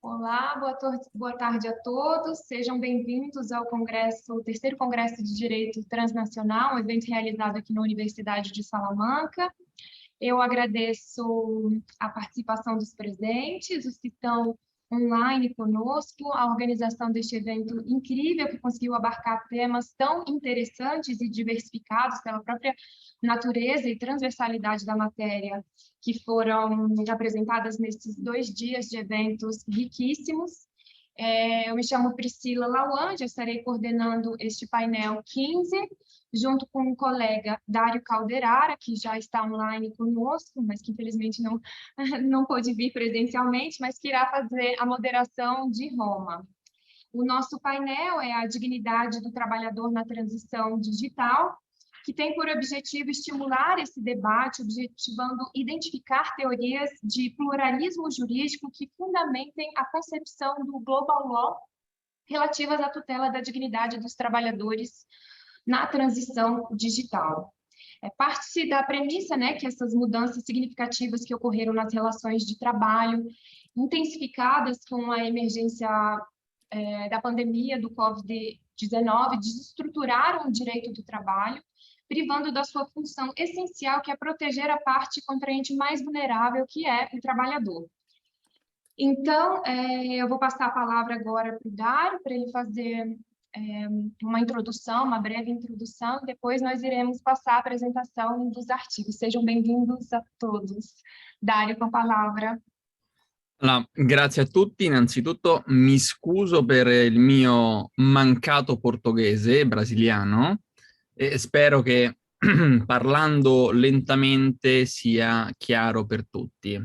Olá, boa tarde a todos. Sejam bem-vindos ao terceiro Congresso de Direito Transnacional, um evento realizado aqui na Universidade de Salamanca. Eu agradeço a participação dos presentes, os que estão online conosco, a organização deste evento incrível que conseguiu abarcar temas tão interessantes e diversificados pela própria natureza e transversalidade da matéria que foram apresentadas nesses 2 dias de eventos riquíssimos. Eu me chamo Priscila Lawande, eu estarei coordenando este painel 15, junto com um colega, Dário Calderara, que já está online conosco, mas que infelizmente não pôde vir presencialmente, mas que irá fazer a moderação de Roma. O nosso painel é a dignidade do trabalhador na transição digital, que tem por objetivo estimular esse debate, objetivando identificar teorias de pluralismo jurídico que fundamentem a concepção do Global Law relativas à tutela da dignidade dos trabalhadores na transição digital. Parte da premissa, que essas mudanças significativas que ocorreram nas relações de trabalho, intensificadas com a emergência da pandemia do Covid-19, desestruturaram o direito do trabalho, privando da sua função essencial, que é proteger a parte contraente mais vulnerável, que é o trabalhador. Então, eu vou passar a palavra agora para o Dário, para ele fazer uma introdução, uma breve introdução, depois nós iremos passar a apresentação dos artigos. Sejam bem-vindos a todos. Dário, com a palavra. Allora, grazie a tutti. Innanzitutto mi scuso per il mio mancato portoghese brasiliano e spero che parlando lentamente sia chiaro per tutti.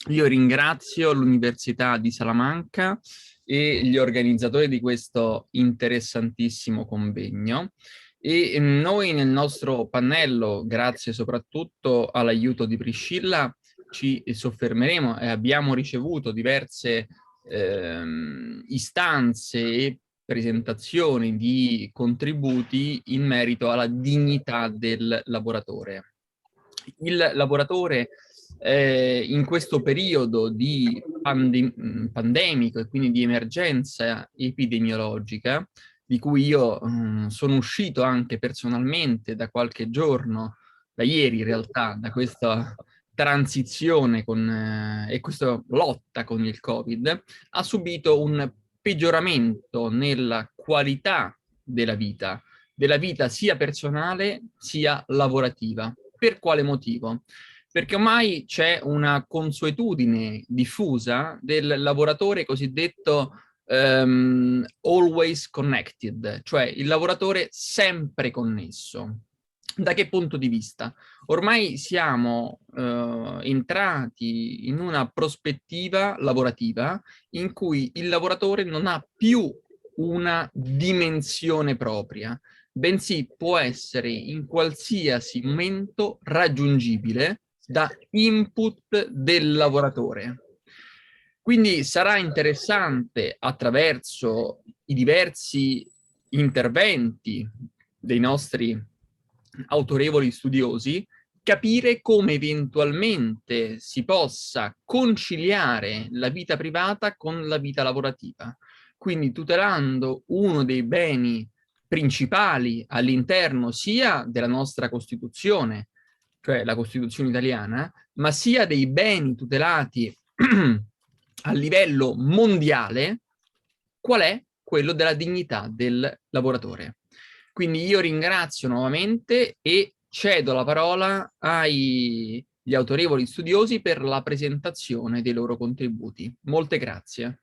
Io ringrazio l'Università di Salamanca e gli organizzatori di questo interessantissimo convegno e noi nel nostro pannello, grazie soprattutto all'aiuto di Priscilla, ci soffermeremo e abbiamo ricevuto diverse istanze e presentazioni di contributi in merito alla dignità del lavoratore. Il lavoratore in questo periodo di pandemico e quindi di emergenza epidemiologica, di cui io sono uscito anche personalmente da qualche giorno, da ieri in realtà, da questa transizione e questa lotta con il Covid, ha subito un peggioramento nella qualità della vita sia personale sia lavorativa. Per quale motivo? Perché ormai c'è una consuetudine diffusa del lavoratore cosiddetto always connected, cioè il lavoratore sempre connesso. Da che punto di vista? Ormai siamo entrati in una prospettiva lavorativa in cui il lavoratore non ha più una dimensione propria, bensì può essere in qualsiasi momento raggiungibile da input del lavoratore. Quindi sarà interessante, attraverso i diversi interventi dei nostri autorevoli studiosi, capire come eventualmente si possa conciliare la vita privata con la vita lavorativa, quindi tutelando uno dei beni principali all'interno sia della nostra Costituzione, cioè la Costituzione italiana, ma sia dei beni tutelati a livello mondiale, qual è quello della dignità del lavoratore. Quindi io ringrazio nuovamente e cedo la parola agli autorevoli studiosi per la presentazione dei loro contributi. Molte grazie.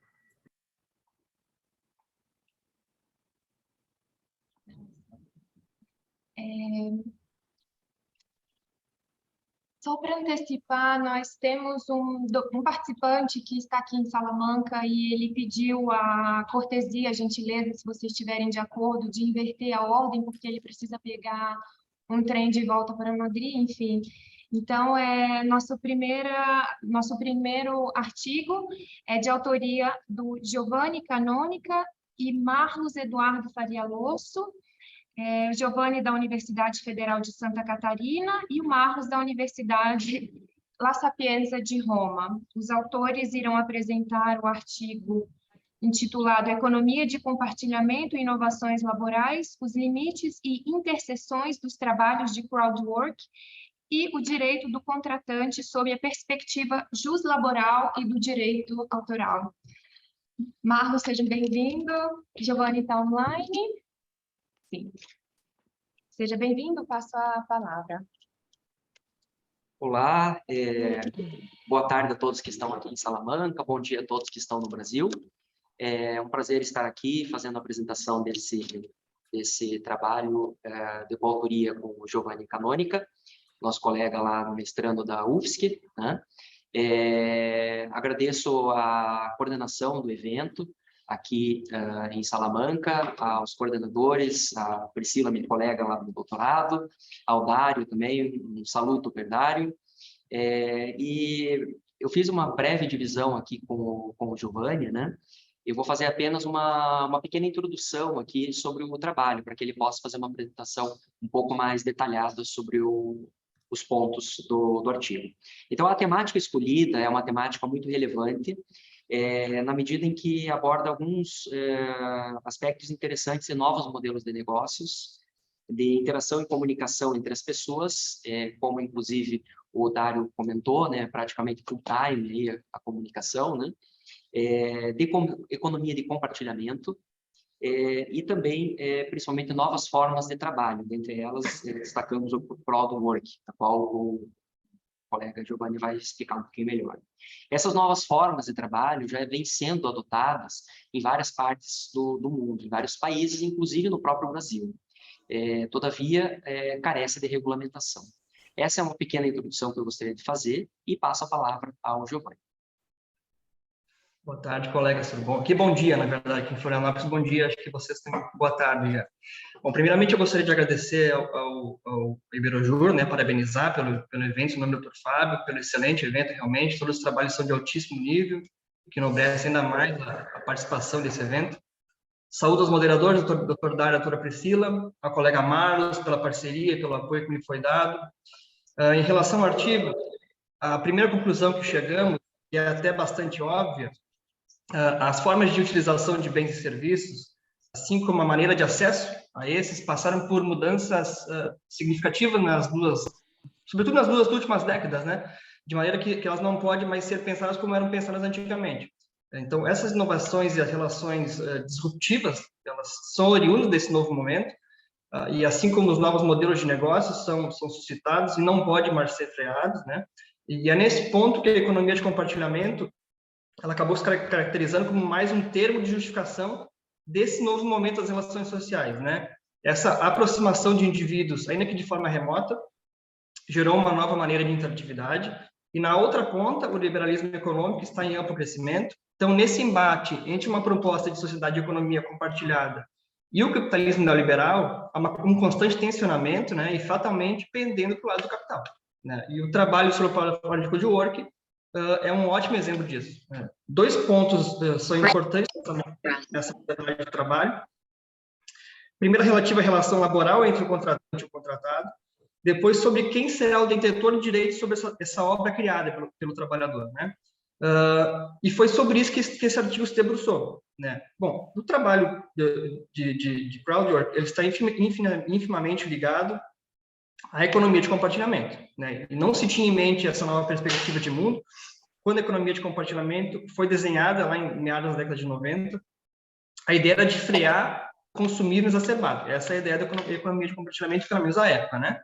Só para antecipar, nós temos um participante que está aqui em Salamanca e ele pediu a cortesia, a gentileza, se vocês estiverem de acordo, de inverter a ordem, porque ele precisa pegar um trem de volta para Madrid, enfim. Então, nosso primeiro artigo é de autoria do Giovanni Canonica e Marlos Eduardo Faria Losso, Giovanni da Universidade Federal de Santa Catarina e o Marlos da Universidade La Sapienza de Roma. Os autores irão apresentar o artigo intitulado Economia de Compartilhamento e Inovações Laborais, os limites e interseções dos trabalhos de crowdwork e o direito do contratante sob a perspectiva juslaboral e do direito autoral. Marlos, seja bem-vindo. Giovanni está online? Sim. Seja bem-vindo, passo a palavra. Olá, boa tarde a todos que estão aqui em Salamanca, bom dia a todos que estão no Brasil. É um prazer estar aqui fazendo a apresentação desse trabalho de coautoria com o Giovanni Canonica, nosso colega lá no mestrando da UFSC, né? Agradeço a coordenação do evento aqui em Salamanca, aos coordenadores, a Priscila, minha colega lá do doutorado, ao Dário também, um saluto per Dário. E eu fiz uma breve divisão aqui com o Giovanni, né? Eu vou fazer apenas uma pequena introdução aqui sobre o trabalho, para que ele possa fazer uma apresentação um pouco mais detalhada sobre os pontos do artigo. Então, a temática escolhida é uma temática muito relevante, na medida em que aborda alguns aspectos interessantes e novos modelos de negócios, de interação e comunicação entre as pessoas, como inclusive o Dário comentou, né, praticamente full time aí a comunicação, né, de economia de compartilhamento, e também, principalmente, novas formas de trabalho. Dentre elas, destacamos o crowdwork, a qual o colega Giovanni vai explicar um pouquinho melhor. Essas novas formas de trabalho já vêm sendo adotadas em várias partes do mundo, em vários países, inclusive no próprio Brasil. Todavia, carece de regulamentação. Essa é uma pequena introdução que eu gostaria de fazer e passo a palavra ao Giovanni. Boa tarde, colegas, tudo bom? Aqui bom dia, na verdade, aqui em Florianópolis, bom dia, acho que vocês têm boa tarde já. Bom, primeiramente eu gostaria de agradecer ao Iberojur, né, parabenizar pelo evento, em nome do Dr. Fábio, pelo excelente evento, realmente, todos os trabalhos são de altíssimo nível, que enobrece ainda mais a participação desse evento. Saúdo aos moderadores, Dr. Dário e a doutora Priscila, ao colega Marlos, pela parceria e pelo apoio que me foi dado. Em relação ao artigo, a primeira conclusão que chegamos, que é até bastante óbvia, as formas de utilização de bens e serviços, assim como a maneira de acesso a esses, passaram por mudanças significativas sobretudo nas duas últimas décadas, né? De maneira que elas não podem mais ser pensadas como eram pensadas antigamente. Então, essas inovações e as relações disruptivas, elas são oriundas desse novo momento, e assim como os novos modelos de negócios são suscitados e não podem mais ser freados, né? E é nesse ponto que a economia de compartilhamento ela acabou se caracterizando como mais um termo de justificação desse novo momento das relações sociais, né? Essa aproximação de indivíduos, ainda que de forma remota, gerou uma nova maneira de interatividade, e na outra ponta, o liberalismo econômico está em amplo crescimento. Então, nesse embate entre uma proposta de sociedade e economia compartilhada e o capitalismo neoliberal, há um constante tensionamento, né? E fatalmente pendendo para o lado do capital, né? E o trabalho sobre o crowdwork de work é um ótimo exemplo disso. Dois pontos são importantes nessa modalidade de trabalho. Primeiro, relativa à relação laboral entre o contratante e o contratado. Depois, sobre quem será o detentor de direitos sobre essa obra criada pelo trabalhador, né? E foi sobre isso que esse artigo se debruçou, né? Bom, o trabalho de crowdwork, ele está intimamente ligado à economia de compartilhamento, né? E não se tinha em mente essa nova perspectiva de mundo quando a economia de compartilhamento foi desenhada lá em meados da década de 90. A ideia era de frear o consumismo exacerbado. Essa é a ideia da economia de compartilhamento, pelo menos à época, né?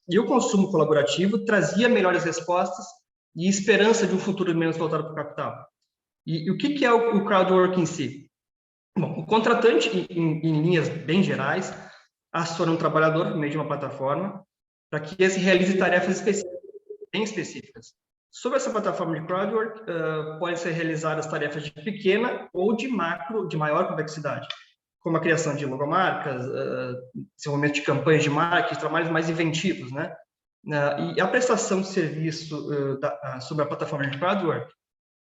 E o consumo colaborativo trazia melhores respostas e esperança de um futuro menos voltado para o capital. E o que é o crowdwork em si? Bom, o contratante, em linhas bem gerais, aciona um trabalhador por meio de uma plataforma para que esse realize tarefas bem específicas. Sobre essa plataforma de crowdwork, podem ser realizadas tarefas de pequena ou de maior complexidade, como a criação de logomarcas, desenvolvimento de campanhas de marketing, trabalhos mais inventivos, né? E a prestação de serviço sobre a plataforma de crowdwork,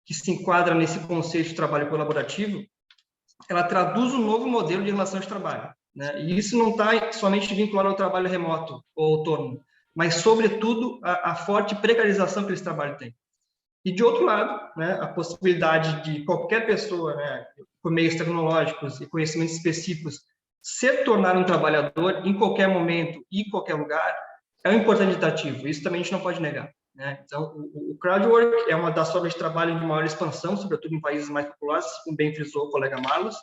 que se enquadra nesse conceito de trabalho colaborativo, ela traduz um novo modelo de relação de trabalho, né? E isso não está somente vinculado ao trabalho remoto ou autônomo, mas, sobretudo, a forte precarização que esse trabalho tem. E, de outro lado, né, a possibilidade de qualquer pessoa, né, por meios tecnológicos e conhecimentos específicos, se tornar um trabalhador em qualquer momento e em qualquer lugar, é um importante atrativo. Isso também a gente não pode negar, né? Então, o crowdwork é uma das formas de trabalho de maior expansão, sobretudo em países mais populosos, como bem frisou o colega Marlos.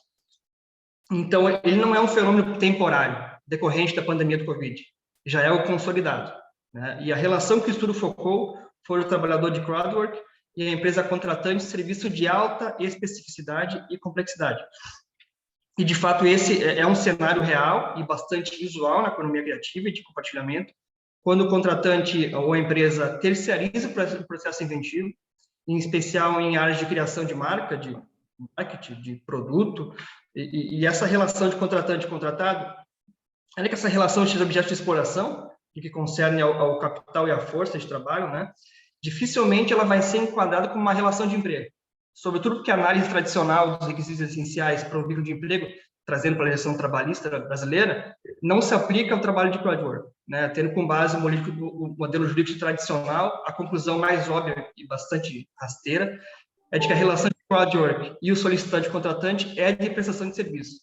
Então, ele não é um fenômeno temporário, decorrente da pandemia do Covid. Já é o consolidado, né? E a relação que o estudo focou foi o trabalhador de crowdwork e a empresa contratante de serviço de alta especificidade e complexidade. E, de fato, esse é um cenário real e bastante usual na economia criativa e de compartilhamento, quando o contratante ou a empresa terceiriza o processo inventivo, em especial em áreas de criação de marca, de marketing, de produto, e essa relação de contratante e contratado, ainda que essa relação seja objeto de exploração, e que concerne ao capital e à força de trabalho, né, dificilmente ela vai ser enquadrada como uma relação de emprego. Sobretudo porque a análise tradicional dos requisitos essenciais para o vínculo de emprego, trazendo para a legislação trabalhista brasileira, não se aplica ao trabalho de crowdwork, né? Tendo como base o modelo jurídico tradicional, a conclusão mais óbvia e bastante rasteira é de que a relação de crowdwork e o solicitante contratante é de prestação de serviço.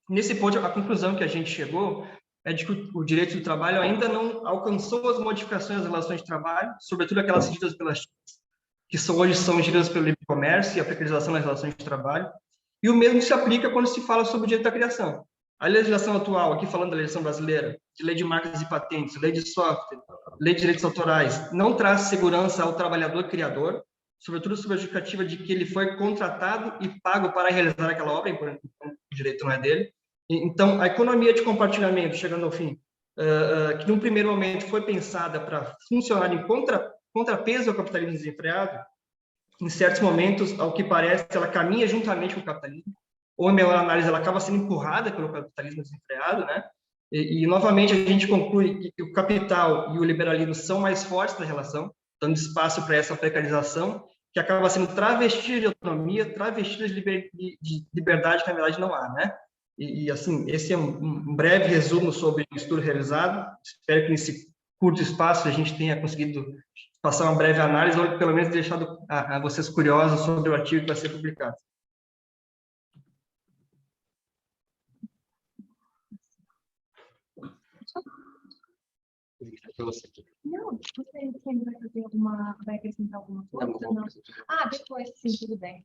Nesse ponto, a conclusão que a gente chegou é de que o direito do trabalho ainda não alcançou as modificações das relações de trabalho, sobretudo aquelas regidas pelas que hoje são geridas pelo livre comércio e a precarização das relações de trabalho, e o mesmo se aplica quando se fala sobre o direito da criação. A legislação atual, aqui falando da legislação brasileira, de lei de marcas e patentes, lei de software, lei de direitos autorais, não traz segurança ao trabalhador criador, sobretudo sob a justificativa de que ele foi contratado e pago para realizar aquela obra, enquanto o direito não é dele. Então, a economia de compartilhamento, chegando ao fim, que num primeiro momento foi pensada para funcionar em contrapeso ao capitalismo desenfreado, em certos momentos, ao que parece, ela caminha juntamente com o capitalismo, ou em melhor análise, ela acaba sendo empurrada pelo capitalismo desenfreado, né? E novamente, a gente conclui que o capital e o liberalismo são mais fortes na relação, dando espaço para essa precarização, que acaba sendo travestida de autonomia, travestida de liberdade que, na verdade, não há, né? E assim, esse é um breve resumo sobre o estudo realizado. Espero que nesse curto espaço a gente tenha conseguido passar uma breve análise, ou pelo menos deixado a vocês curiosos sobre o artigo que vai ser publicado. Não, você vai fazer vai acrescentar alguma coisa? Não. Ah, depois, sim, tudo bem.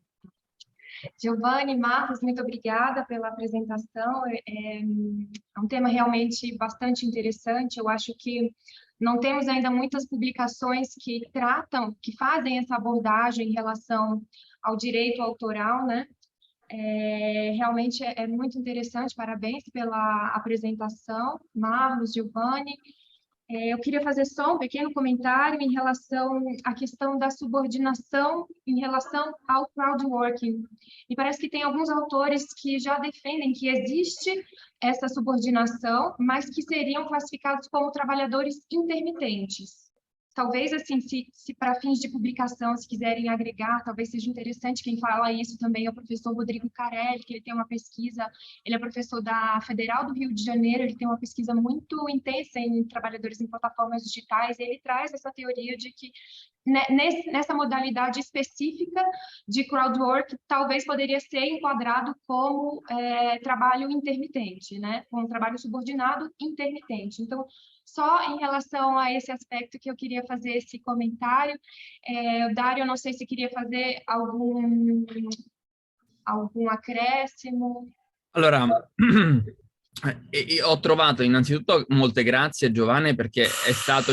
Giovanni, Marcos, muito obrigada pela apresentação. É um tema realmente bastante interessante. Eu acho que não temos ainda muitas publicações que fazem essa abordagem em relação ao direito autoral, né? Realmente é muito interessante. Parabéns pela apresentação, Marcos, Giovanni. Eu queria fazer só um pequeno comentário em relação à questão da subordinação em relação ao crowdworking. E parece que tem alguns autores que já defendem que existe essa subordinação, mas que seriam classificados como trabalhadores intermitentes. Talvez, assim, se para fins de publicação, se quiserem agregar, talvez seja interessante. Quem fala isso também é o professor Rodrigo Carelli, que ele tem uma pesquisa, ele é professor da Federal do Rio de Janeiro, ele tem uma pesquisa muito intensa em trabalhadores em plataformas digitais, e ele traz essa teoria de que nessa modalidade específica de crowdwork, talvez poderia ser enquadrado como trabalho intermitente, né? Como trabalho subordinado intermitente. Então, só em relação a esse aspecto que eu queria fazer esse comentário. Dário, eu não sei se queria fazer algum acréscimo. Allora, ho trovato innanzitutto molte grazie Giovanni, perché è stato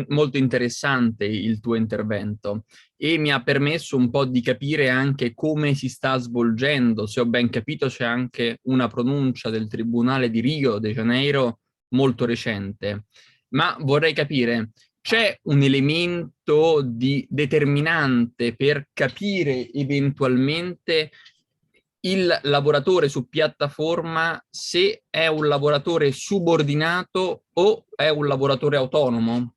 molto interessante il tuo intervento e mi ha permesso un po' di capire anche come si sta svolgendo. Se ho ben capito c'è anche una pronuncia del Tribunale di Rio de Janeiro molto recente, ma vorrei capire, c'è un elemento determinante per capire eventualmente il lavoratore su piattaforma se è un lavoratore subordinato o è un lavoratore autonomo?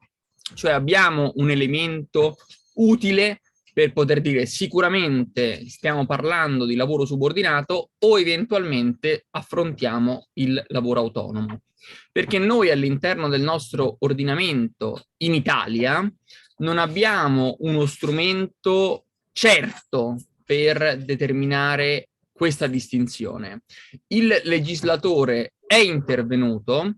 Cioè abbiamo un elemento utile per poter dire sicuramente stiamo parlando di lavoro subordinato o eventualmente affrontiamo il lavoro autonomo. Perché noi all'interno del nostro ordinamento in Italia non abbiamo uno strumento certo per determinare questa distinzione. Il legislatore è intervenuto,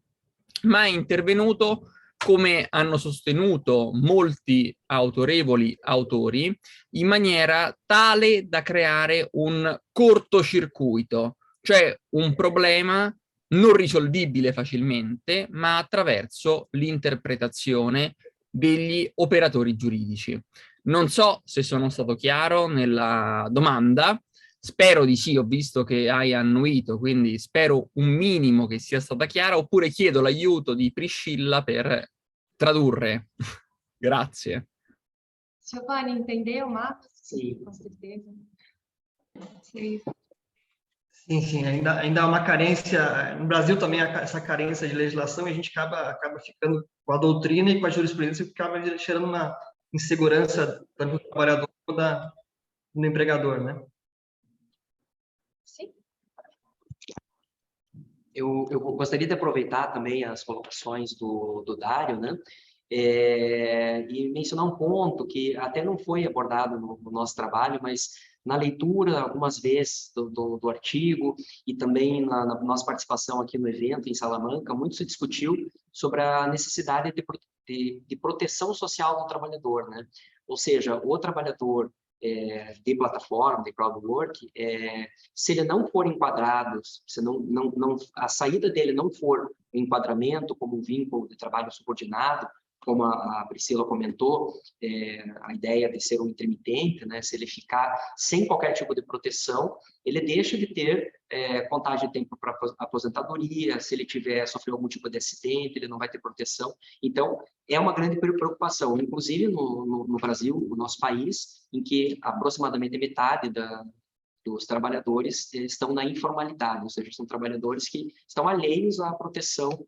ma è intervenuto, come hanno sostenuto molti autorevoli autori, in maniera tale da creare un cortocircuito, cioè un problema non risolvibile facilmente, ma attraverso l'interpretazione degli operatori giuridici. Non so se sono stato chiaro nella domanda, spero di sì, ho visto che hai annuito, quindi spero un minimo che sia stata chiara, oppure chiedo l'aiuto di Priscilla per tradurre. Grazie. Giovanni, entendeu, Marcos? Sim. Com certeza. Sim. Sim, ainda há uma carência, no Brasil também há essa carência de legislação e a gente acaba ficando com a doutrina e com a jurisprudência que acaba gerando uma insegurança tanto do trabalhador quanto do empregador, né? Sim. Eu gostaria de aproveitar também as colocações do Dário, né? E mencionar um ponto que até não foi abordado no nosso trabalho, mas na leitura, algumas vezes, do artigo e também na nossa participação aqui no evento em Salamanca, muito se discutiu sobre a necessidade de proteção social do trabalhador, né? Ou seja, o trabalhador de plataforma, de crowdwork, se ele não for enquadrado, se a saída dele não for o enquadramento como um vínculo de trabalho subordinado, como a Priscila comentou, a ideia de ser um intermitente, né? Se ele ficar sem qualquer tipo de proteção, ele deixa de ter contagem de tempo para aposentadoria, se ele sofreu algum tipo de acidente, ele não vai ter proteção. Então, é uma grande preocupação, inclusive no Brasil, o nosso país, em que aproximadamente metade dos trabalhadores estão na informalidade, ou seja, são trabalhadores que estão alheios à proteção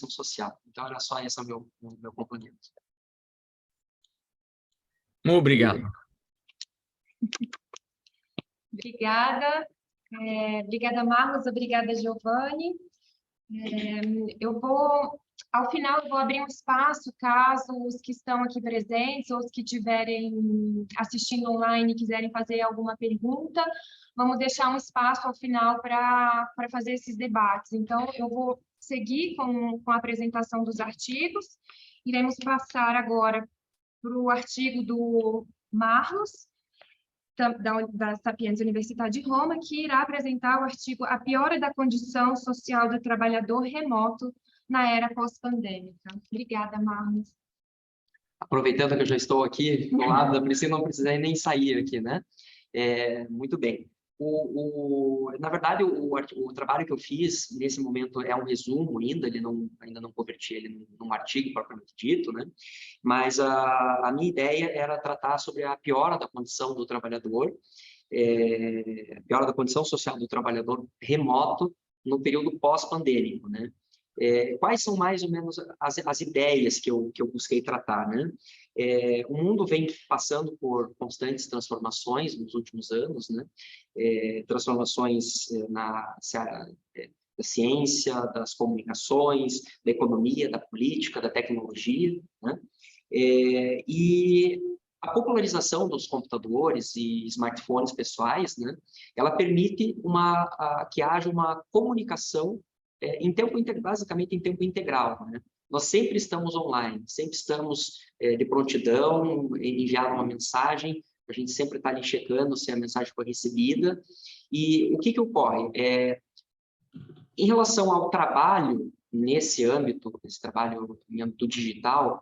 social. Então, era só esse o meu complemento. Muito obrigado. Obrigada. Obrigada, Marcos. Obrigada, Giovanni. Ao final, eu vou abrir um espaço, caso os que estão aqui presentes ou os que estiverem assistindo online quiserem fazer alguma pergunta, vamos deixar um espaço ao final para fazer esses debates. Então, eu vou seguir com a apresentação dos artigos. Iremos passar agora para o artigo do Marlos, da Sapienza Universidade de Roma, que irá apresentar o artigo A Piora da Condição Social do Trabalhador Remoto na Era Pós-Pandêmica. Obrigada, Marlos. Aproveitando que eu já estou aqui do lado da Priscila, não precisei nem sair aqui, né? Muito bem. Na verdade, o trabalho que eu fiz nesse momento é um resumo ainda não converti ele num artigo propriamente dito, né? Mas a minha ideia era tratar sobre a piora da condição do trabalhador, piora da condição social do trabalhador remoto no período pós-pandêmico, né? Quais são mais ou menos as ideias que eu busquei tratar, né? O mundo vem passando por constantes transformações nos últimos anos, né? Transformações na da ciência, das comunicações, da economia, da política, da tecnologia, né? E a popularização dos computadores e smartphones pessoais, né? Ela permite que haja uma comunicação basicamente em tempo integral, né? Nós sempre estamos online, sempre estamos de prontidão, enviar uma mensagem, a gente sempre está ali checando se a mensagem foi recebida. E o que ocorre? Em relação ao trabalho nesse âmbito, esse trabalho em âmbito digital,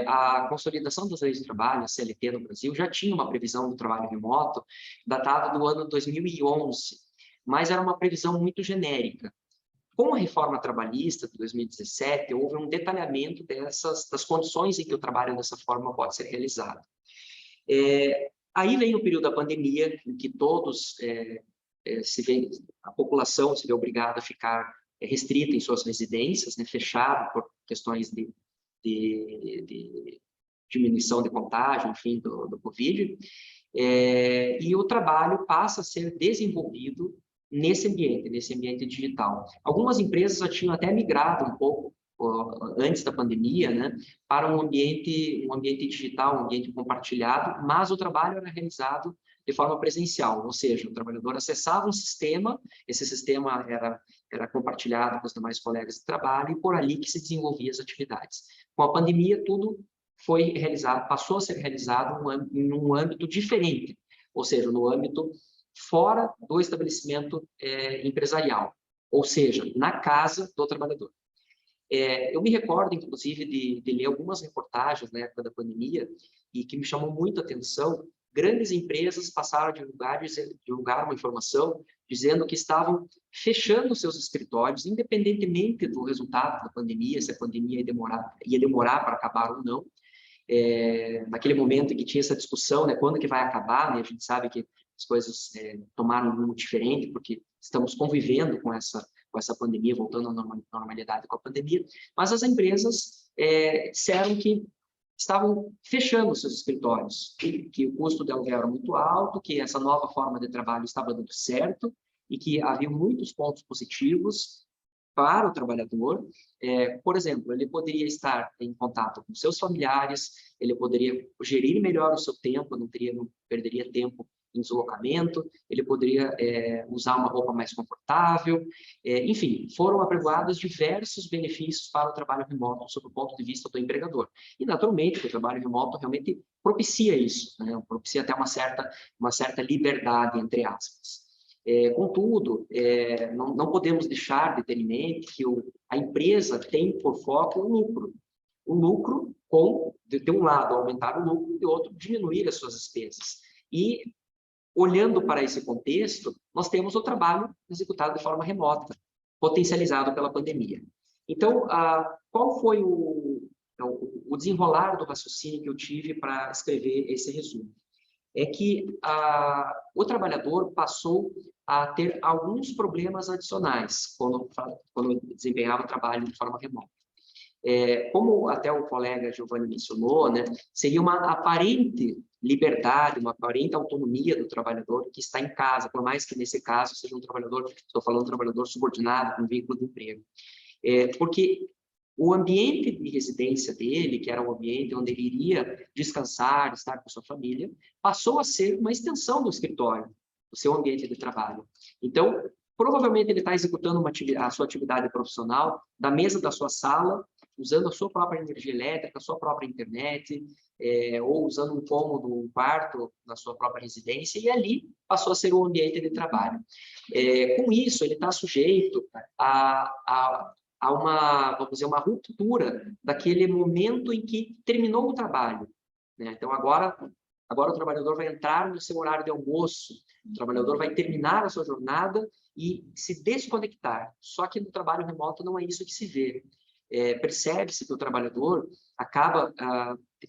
a consolidação das leis de trabalho, a CLT no Brasil, já tinha uma previsão do trabalho remoto datada do ano 2011, mas era uma previsão muito genérica. Com a reforma trabalhista de 2017, houve um detalhamento das condições em que o trabalho dessa forma pode ser realizado. Aí vem o período da pandemia, em que a população se vê obrigada a ficar restrita em suas residências, né, fechada por questões de diminuição de contágio, enfim, do Covid, e o trabalho passa a ser desenvolvido nesse ambiente digital. Algumas empresas já tinham até migrado um pouco, antes da pandemia, né, para um ambiente digital, um ambiente compartilhado, mas o trabalho era realizado de forma presencial, ou seja, o trabalhador acessava um sistema, esse sistema era compartilhado com os demais colegas de trabalho, e por ali que se desenvolvia as atividades. Com a pandemia, tudo foi realizado, passou a ser realizado em um âmbito diferente, ou seja, no âmbito fora do estabelecimento empresarial, ou seja, na casa do trabalhador. Eu me recordo, inclusive, de ler algumas reportagens na época da pandemia e que me chamou muito a atenção. Grandes empresas passaram a divulgar uma informação dizendo que estavam fechando seus escritórios, independentemente do resultado da pandemia, se a pandemia ia demorar para acabar ou não. Naquele momento em que tinha essa discussão, né, quando que vai acabar, né, a gente sabe que as coisas tomaram um rumo diferente, porque estamos convivendo com essa pandemia, voltando à normalidade com a pandemia, mas as empresas disseram que estavam fechando seus escritórios, que o custo de aluguel era muito alto, que essa nova forma de trabalho estava dando certo, e que havia muitos pontos positivos para o trabalhador. Por exemplo, ele poderia estar em contato com seus familiares, ele poderia gerir melhor o seu tempo, não perderia tempo em deslocamento, ele poderia usar uma roupa mais confortável, enfim, foram apregoados diversos benefícios para o trabalho remoto, sob o ponto de vista do empregador. E, naturalmente, o trabalho remoto realmente propicia isso, né? Propicia até uma certa liberdade, entre aspas. Contudo, não podemos deixar de ter em mente que a empresa tem por foco o lucro. O lucro de um lado, aumentar o lucro, e de outro, diminuir as suas despesas. E, olhando para esse contexto, nós temos o trabalho executado de forma remota, potencializado pela pandemia. Então, qual foi o desenrolar do raciocínio que eu tive para escrever esse resumo? É que o trabalhador passou a ter alguns problemas adicionais quando desempenhava o trabalho de forma remota. Como até o colega Giovanni mencionou, né, seria uma aparente liberdade, uma aparente autonomia do trabalhador que está em casa, por mais que nesse caso seja um trabalhador, estou falando de um trabalhador subordinado com vínculo de emprego. Porque o ambiente de residência dele, que era um ambiente onde ele iria descansar, estar com sua família, passou a ser uma extensão do escritório, do seu ambiente de trabalho. Então, provavelmente ele está executando a sua atividade profissional da mesa da sua sala, usando a sua própria energia elétrica, a sua própria internet, ou usando um cômodo, um quarto na sua própria residência, e ali passou a ser um ambiente de trabalho. Com isso, ele está sujeito a vamos dizer, uma ruptura daquele momento em que terminou o trabalho, né? Então, agora o trabalhador vai entrar no seu horário de almoço, o trabalhador vai terminar a sua jornada e se desconectar. Só que no trabalho remoto não é isso que se vê. Percebe-se que o trabalhador acaba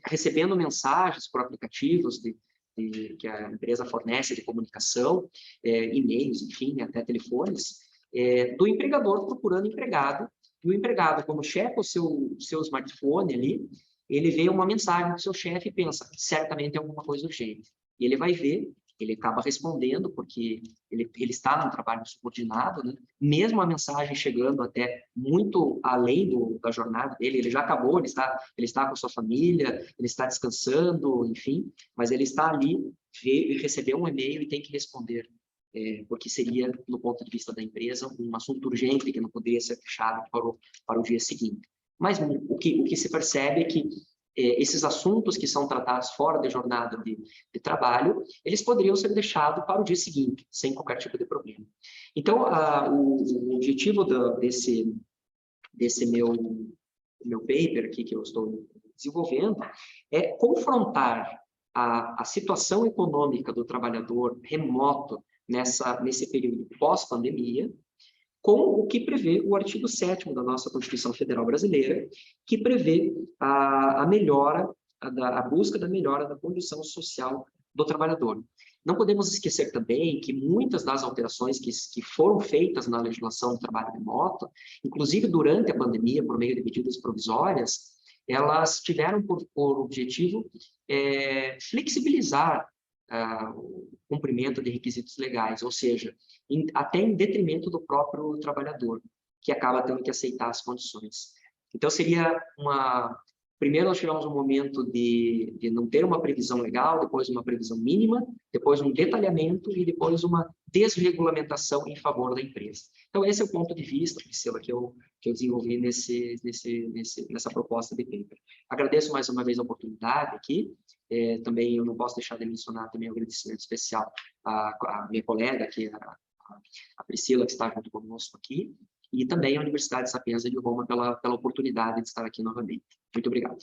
recebendo mensagens por aplicativos que a empresa fornece de comunicação, e-mails, enfim, até telefones, do empregador procurando empregado, e o empregado, quando checa o seu smartphone ali, ele vê uma mensagem do seu chefe e pensa, certamente é alguma coisa urgente. E ele vai ver, ele acaba respondendo, porque ele está num trabalho subordinado, né? Mesmo a mensagem chegando até muito além da jornada dele, ele já acabou, ele está com a sua família, ele está descansando, enfim, mas ele está ali, recebeu um e-mail e tem que responder. Porque seria, do ponto de vista da empresa, um assunto urgente que não poderia ser fechado para o dia seguinte. Mas o que se percebe é que esses assuntos que são tratados fora da jornada de trabalho, eles poderiam ser deixados para o dia seguinte, sem qualquer tipo de problema. Então, o objetivo desse meu paper aqui que eu estou desenvolvendo é confrontar a situação econômica do trabalhador remoto nesse período pós-pandemia, com o que prevê o artigo 7º da nossa Constituição Federal Brasileira, que prevê a busca da melhora da condição social do trabalhador. Não podemos esquecer também que muitas das alterações que foram feitas na legislação do trabalho remoto, inclusive durante a pandemia, por meio de medidas provisórias, elas tiveram por objetivo flexibilizar o cumprimento de requisitos legais, ou seja, até em detrimento do próprio trabalhador, que acaba tendo que aceitar as condições. Então, seria primeiro nós tivemos um momento de não ter uma previsão legal, depois uma previsão mínima, depois um detalhamento e depois uma desregulamentação em favor da empresa. Então, esse é o ponto de vista, Priscila, que eu desenvolvi nessa proposta de paper. Agradeço mais uma vez a oportunidade aqui. Também eu não posso deixar de mencionar também um agradecimento especial à minha colega, aqui, a Priscila, que está junto conosco aqui, e também a Universidade Sapienza de Roma pela oportunidade de estar aqui novamente. Muito obrigado.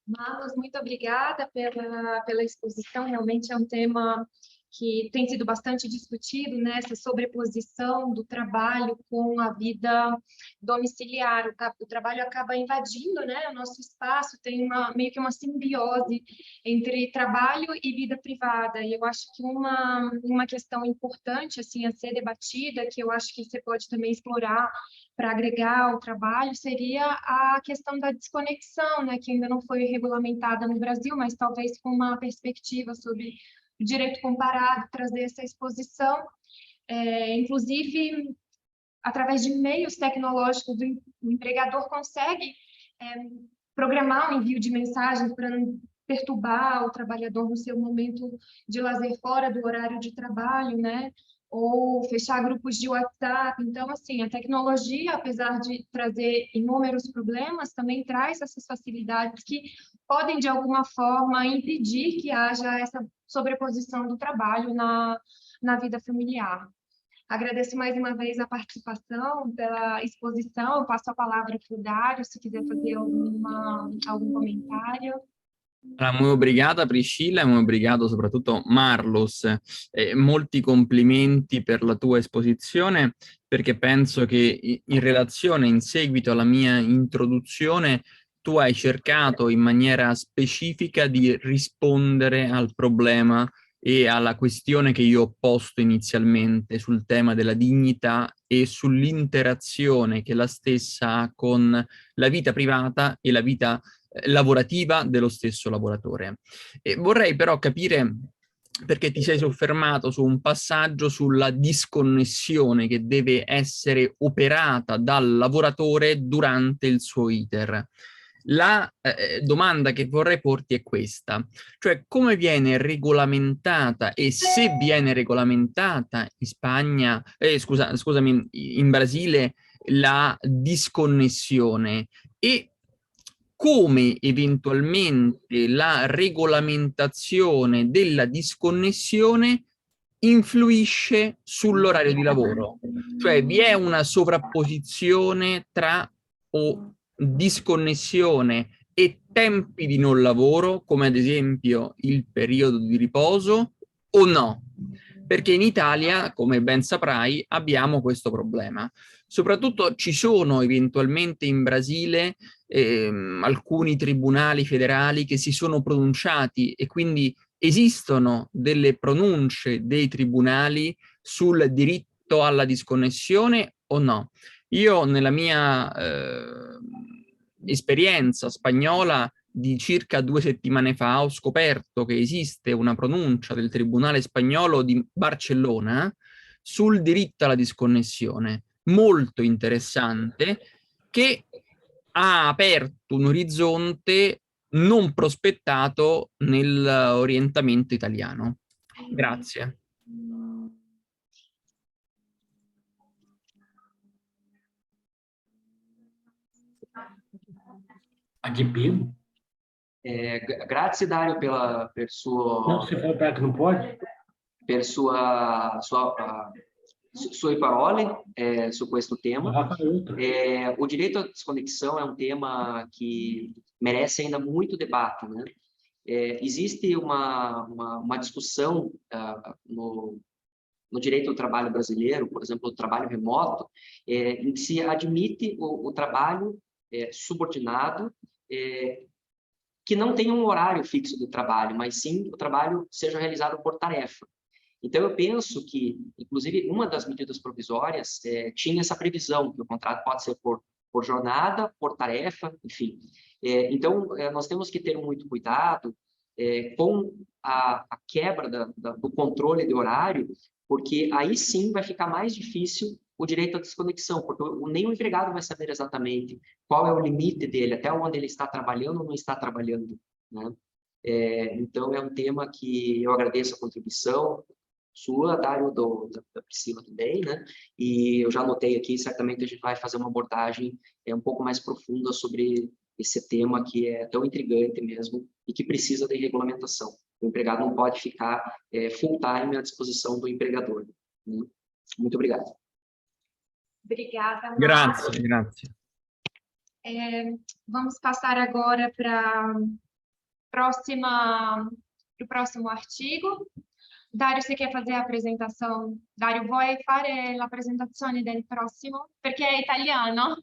Marlos, muito obrigada pela exposição. Realmente é um tema que tem sido bastante discutido, né? Essa sobreposição do trabalho com a vida domiciliar. O trabalho acaba invadindo, né, o nosso espaço, tem meio que uma simbiose entre trabalho e vida privada. E eu acho que uma questão importante assim, a ser debatida, que eu acho que você pode também explorar para agregar ao trabalho, seria a questão da desconexão, né, que ainda não foi regulamentada no Brasil, mas talvez com uma perspectiva sobre direito comparado, trazer essa exposição, inclusive através de meios tecnológicos, o empregador consegue programar o envio de mensagens para não perturbar o trabalhador no seu momento de lazer fora do horário de trabalho, né? Ou fechar grupos de WhatsApp. Então, assim, a tecnologia, apesar de trazer inúmeros problemas, também traz essas facilidades que podem, de alguma forma, impedir que haja essa sobreposição do trabalho na vida familiar. Agradeço mais uma vez a participação, pela exposição. Eu passo a palavra para o Dário, se quiser fazer algum comentário. Molto obrigata Priscilla e molto obrigado soprattutto Marlos. Molti complimenti per la tua esposizione, perché penso che in relazione, in seguito alla mia introduzione, tu hai cercato in maniera specifica di rispondere al problema e alla questione che io ho posto inizialmente sul tema della dignità e sull'interazione che la stessa ha con la vita privata e la vita lavorativa dello stesso lavoratore. Vorrei però capire, perché ti sei soffermato su un passaggio sulla disconnessione che deve essere operata dal lavoratore durante il suo iter. La domanda che vorrei porti è questa, cioè come viene regolamentata e se viene regolamentata in Spagna, scusami, in Brasile la disconnessione e come eventualmente la regolamentazione della disconnessione influisce sull'orario di lavoro. Cioè vi è una sovrapposizione tra disconnessione e tempi di non lavoro, come ad esempio il periodo di riposo, o no? Perché in Italia, come ben saprai, abbiamo questo problema. Soprattutto ci sono eventualmente in Brasile alcuni tribunali federali che si sono pronunciati e quindi esistono delle pronunce dei tribunali sul diritto alla disconnessione o no? Io nella mia esperienza spagnola di circa 2 settimane fa ho scoperto che esiste una pronuncia del Tribunale spagnolo di Barcellona sul diritto alla disconnessione, molto interessante, che ha aperto un orizzonte non prospettato nell'orientamento italiano. Grazie. AGP? Grazie Dario per suo... Não, se for para que não pode? Per sue parole su questo tema. O direito à desconexão é um tema que merece ainda muito debate, né? Existe uma discussão no direito ao trabalho brasileiro, por exemplo, o trabalho remoto, em que se admite o trabalho subordinado, que não tem um horário fixo do trabalho, mas sim o trabalho seja realizado por tarefa. Então, eu penso que, inclusive, uma das medidas provisórias tinha essa previsão, que o contrato pode ser por jornada, por tarefa, enfim. Então, nós temos que ter muito cuidado com a quebra do controle de horário, porque aí sim vai ficar mais difícil o direito à desconexão, porque nem o empregado vai saber exatamente qual é o limite dele, até onde ele está trabalhando ou não está trabalhando, né? Então, é um tema que eu agradeço a contribuição sua, Dário, da Priscila também, né? E eu já anotei aqui, certamente a gente vai fazer uma abordagem um pouco mais profunda sobre esse tema que é tão intrigante mesmo e que precisa de regulamentação. O empregado não pode ficar full time à disposição do empregador, né? Muito obrigado. Obrigada, Marcos. Grazie, grazie. Vamos passar agora para o próximo artigo. Dario, você quer fazer a apresentação? Dario, vuoi fare la presentazione del prossimo? Perché è italiano.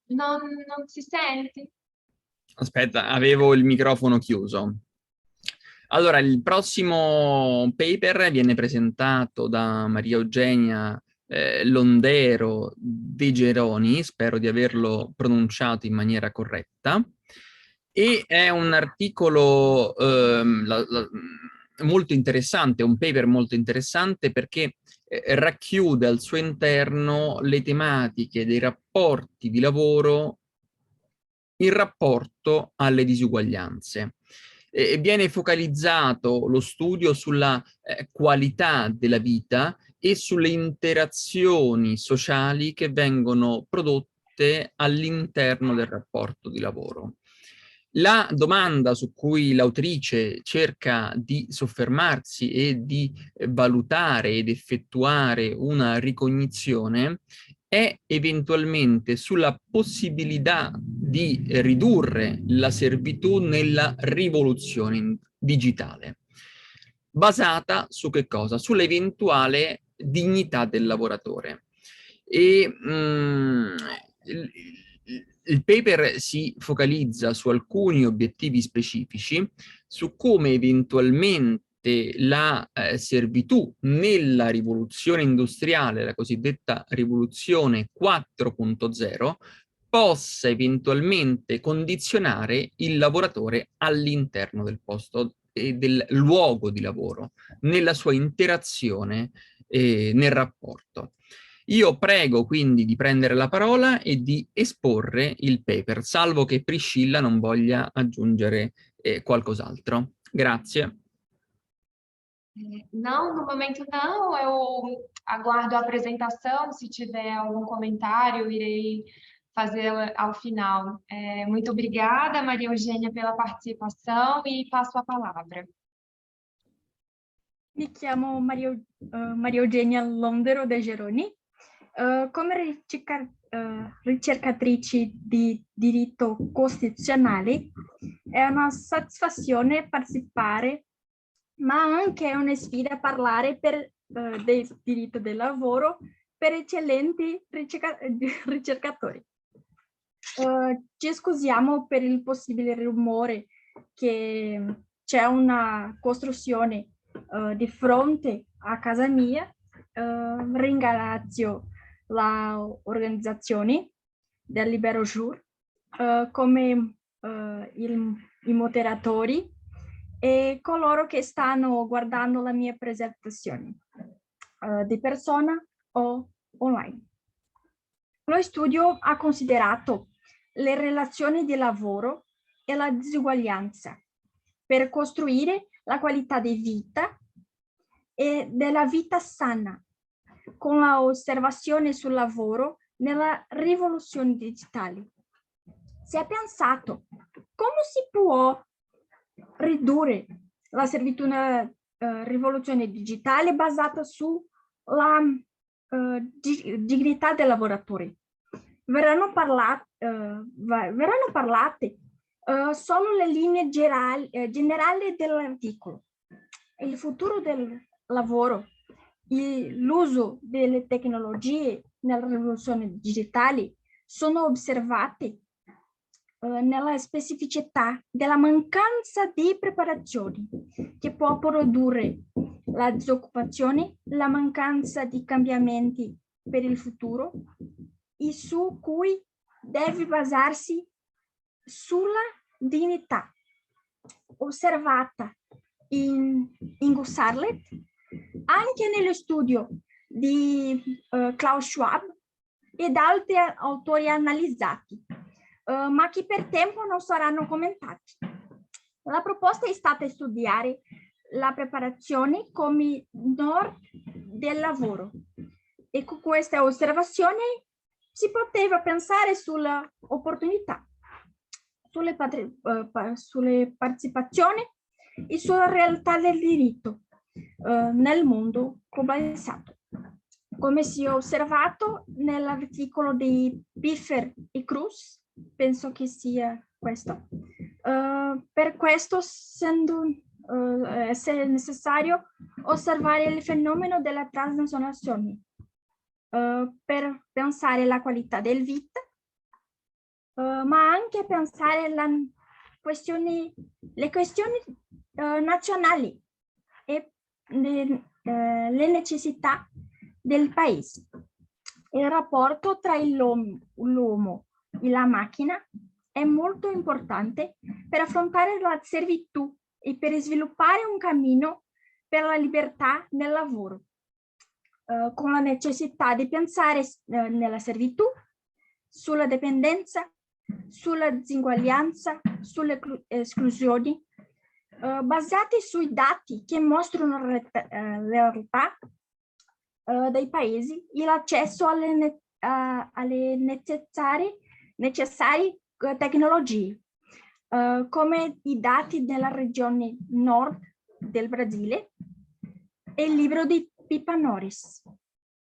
Non si sente? Aspetta, avevo il microfono chiuso. Allora, il prossimo paper viene presentato da Maria Eugenia Londero De Geroni, spero di averlo pronunciato in maniera corretta, e è un articolo molto interessante, un paper molto interessante perché racchiude al suo interno le tematiche dei rapporti di lavoro in rapporto alle disuguaglianze. Viene focalizzato lo studio sulla qualità della vita e sulle interazioni sociali che vengono prodotte all'interno del rapporto di lavoro. La domanda su cui l'autrice cerca di soffermarsi e di valutare ed effettuare una ricognizione è eventualmente sulla possibilità di ridurre la servitù nella rivoluzione digitale, basata su che cosa? Sull'eventuale dignità del lavoratore. E il paper si focalizza su alcuni obiettivi specifici, su come eventualmente la servitù nella rivoluzione industriale, la cosiddetta rivoluzione 4.0, possa eventualmente condizionare il lavoratore all'interno del posto e del luogo di lavoro, nella sua interazione nel rapporto. Io prego quindi di prendere la parola e di esporre il paper, salvo che Priscilla non voglia aggiungere qualcos'altro. Grazie. Não, no momento não, eu aguardo a apresentação, se tiver algum comentário, irei fazer ao final. Muito obrigada, Maria Eugênia, pela participação e passo a palavra. Mi chiamo Maria Eugenia Londero De Geroni. Come ricercatrice di diritto costituzionale è una soddisfazione partecipare, ma anche è una sfida parlare del diritto del lavoro per eccellenti ricercatori. Ci scusiamo per il possibile rumore che c'è una costruzione di fronte a casa mia. Ringrazio l'organizzazione del Libero Jour come i moderatori e coloro che stanno guardando la mia presentazione di persona o online. Lo studio ha considerato le relazioni di lavoro e la disuguaglianza per costruire la qualità di vita e della vita sana, con la osservazione sul lavoro nella rivoluzione digitale. Si è pensato come si può ridurre la servitù nella rivoluzione digitale basata sulla dignità del lavoratore. Verranno parlate solo le linee generali dell'articolo. Il futuro del lavoro, l'uso delle tecnologie nella rivoluzione digitale sono osservati nella specificità della mancanza di preparazioni che può produrre la disoccupazione, la mancanza di cambiamenti per il futuro e su cui deve basarsi sulla dignità osservata in Husserl, anche nello studio di Klaus Schwab ed altri autori analizzati, ma che per tempo non saranno commentati. La proposta è stata studiare la preparazione come nord del lavoro e con queste osservazioni si poteva pensare sulle opportunità, sulle partecipazioni e sulla realtà del diritto nel mondo globalizzato. Come si è osservato nell'articolo di Piffer e Cruz, penso che sia questo, per questo essere necessario osservare il fenomeno della transnazionale per pensare alla qualità del vita, ma anche pensare le questioni nazionali e le necessità del paese. Il rapporto tra l'uomo e la macchina è molto importante per affrontare la servitù e per sviluppare un cammino per la libertà nel lavoro, con la necessità di pensare nella servitù, sulla dipendenza, sulla diseguaglianza, sulle esclusioni, basati sui dati che mostrano la realtà dei paesi e l'accesso alle necessarie tecnologie, come i dati della regione nord del Brasile e il libro di Pippa Norris.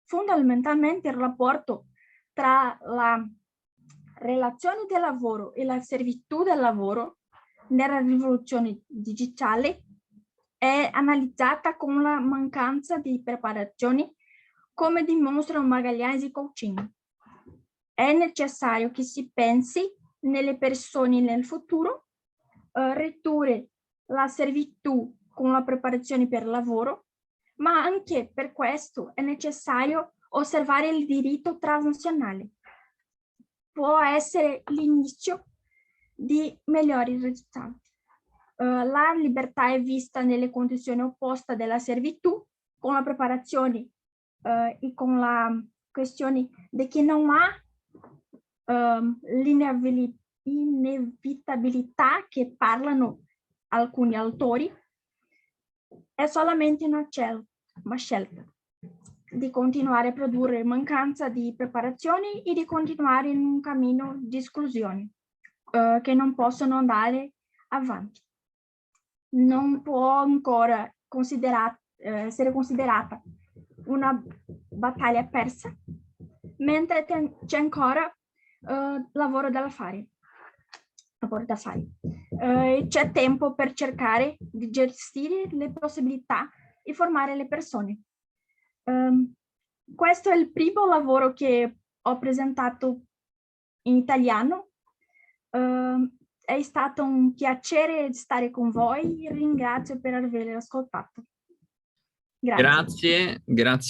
Fondamentalmente il rapporto tra la relazione del lavoro e la servitù del lavoro nella rivoluzione digitale è analizzata con la mancanza di preparazioni, come dimostrano Magalhães e Coutinho. È necessario che si pensi nelle persone nel futuro, ridurre la servitù con la preparazione per il lavoro, ma anche per questo è necessario osservare il diritto transnazionale. Può essere l'inizio di migliori risultati. La libertà è vista nelle condizioni opposte della servitù, con la preparazione e con la questione di che non ha l'inevitabilità che parlano alcuni autori, è solamente una scelta di continuare a produrre mancanza di preparazioni e di continuare in un cammino di esclusione che non possono andare avanti. Non può ancora essere considerata una battaglia persa, mentre c'è ancora lavoro da fare. C'è tempo per cercare di gestire le possibilità e formare le persone. Questo è il primo lavoro che ho presentato in italiano. È stato un piacere stare con voi. Ringrazio per aver ascoltato. Grazie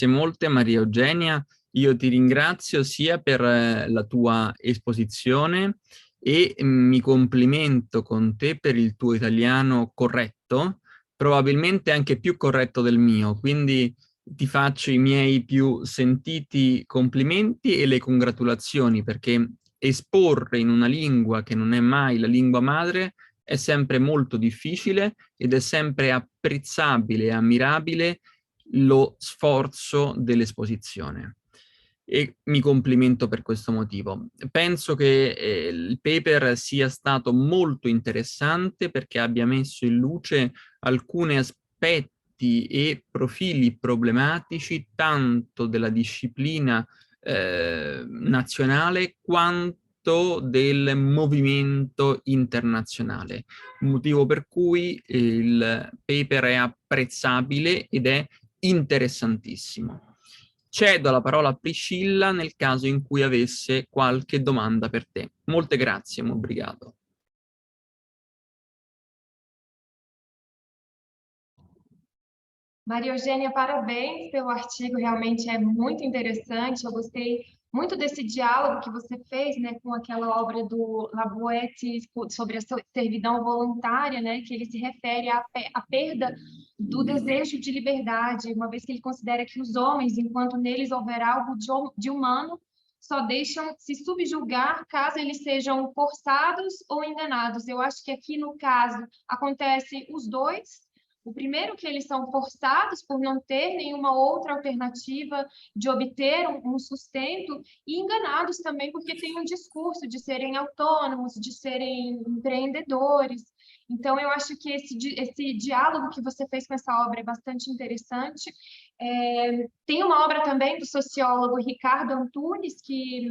molte Maria Eugenia. Io ti ringrazio sia per la tua esposizione e mi complimento con te per il tuo italiano corretto, probabilmente anche più corretto del mio, quindi ti faccio i miei più sentiti complimenti e le congratulazioni, perché esporre in una lingua che non è mai la lingua madre è sempre molto difficile ed è sempre apprezzabile e ammirabile lo sforzo dell'esposizione. E mi complimento per questo motivo. Penso che il paper sia stato molto interessante perché abbia messo in luce alcuni aspetti e profili problematici tanto della disciplina nazionale quanto del movimento internazionale, motivo per cui il paper è apprezzabile ed è interessantissimo. Cedo la parola a Priscilla nel caso in cui avesse qualche domanda per te. Molte grazie, obrigado. Maria Eugênia, parabéns pelo artigo, realmente é muito interessante. Eu gostei muito desse diálogo que você fez, né, com aquela obra do Laboete sobre a servidão voluntária, né, que ele se refere à perda do desejo de liberdade, uma vez que ele considera que os homens, enquanto neles houver algo de humano, só deixam se subjugar caso eles sejam forçados ou enganados. Eu acho que aqui, no caso, acontece os dois. O primeiro, que eles são forçados por não ter nenhuma outra alternativa de obter um sustento, e enganados também porque tem um discurso de serem autônomos, de serem empreendedores. Então, eu acho que esse diálogo que você fez com essa obra é bastante interessante. Tem uma obra também do sociólogo Ricardo Antunes, que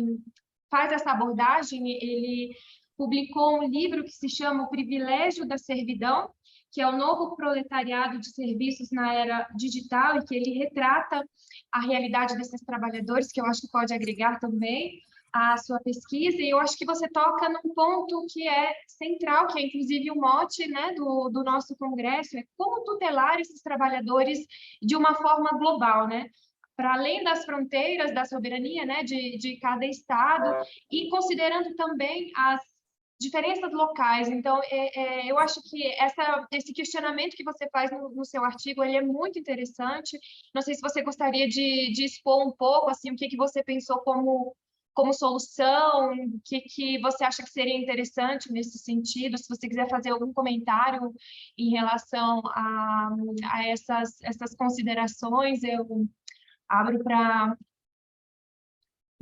faz essa abordagem. Ele publicou um livro que se chama O Privilégio da Servidão, que é o novo proletariado de serviços na era digital, e que ele retrata a realidade desses trabalhadores, que eu acho que pode agregar também à sua pesquisa. E eu acho que você toca num ponto que é central, que é inclusive o mote, né, do nosso congresso, é como tutelar esses trabalhadores de uma forma global, né? Para além das fronteiras, da soberania, né, de cada estado, e considerando também as diferenças locais. Então, eu acho que esse questionamento que você faz no seu artigo, ele é muito interessante. Não sei se você gostaria de expor um pouco, assim, o que você pensou como solução, o que você acha que seria interessante nesse sentido. Se você quiser fazer algum comentário em relação a essas considerações, eu abro para...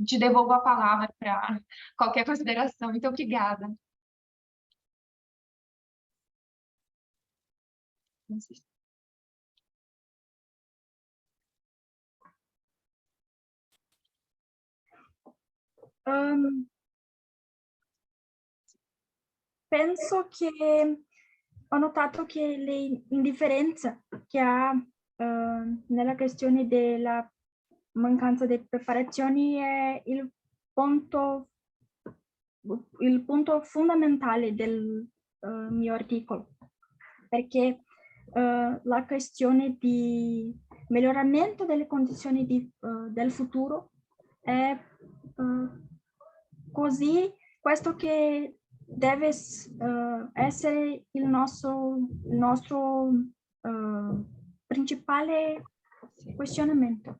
Te devolvo a palavra para qualquer consideração. Muito obrigada. Penso che ho notato che l'indifferenza che ha nella questione della mancanza di preparazioni è il punto fondamentale del mio articolo, perché la questione di miglioramento delle condizioni del futuro è così, questo che deve essere il nostro principale questionamento.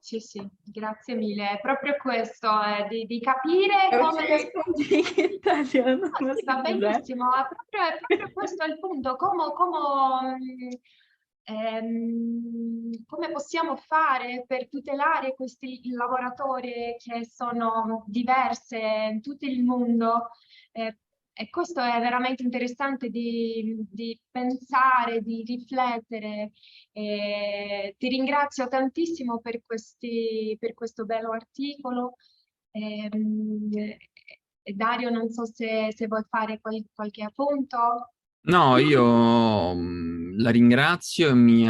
Sì, sì, grazie mille. È proprio questo, di capire come... rispondi in italiano. Sì, va benissimo, è proprio questo il punto, come possiamo fare per tutelare questi lavoratori che sono diverse in tutto il mondo. E questo è veramente interessante di pensare, di riflettere. Ti ringrazio tantissimo per questo bello articolo. Dario, non so se vuoi fare qualche appunto. No, io la ringrazio e mi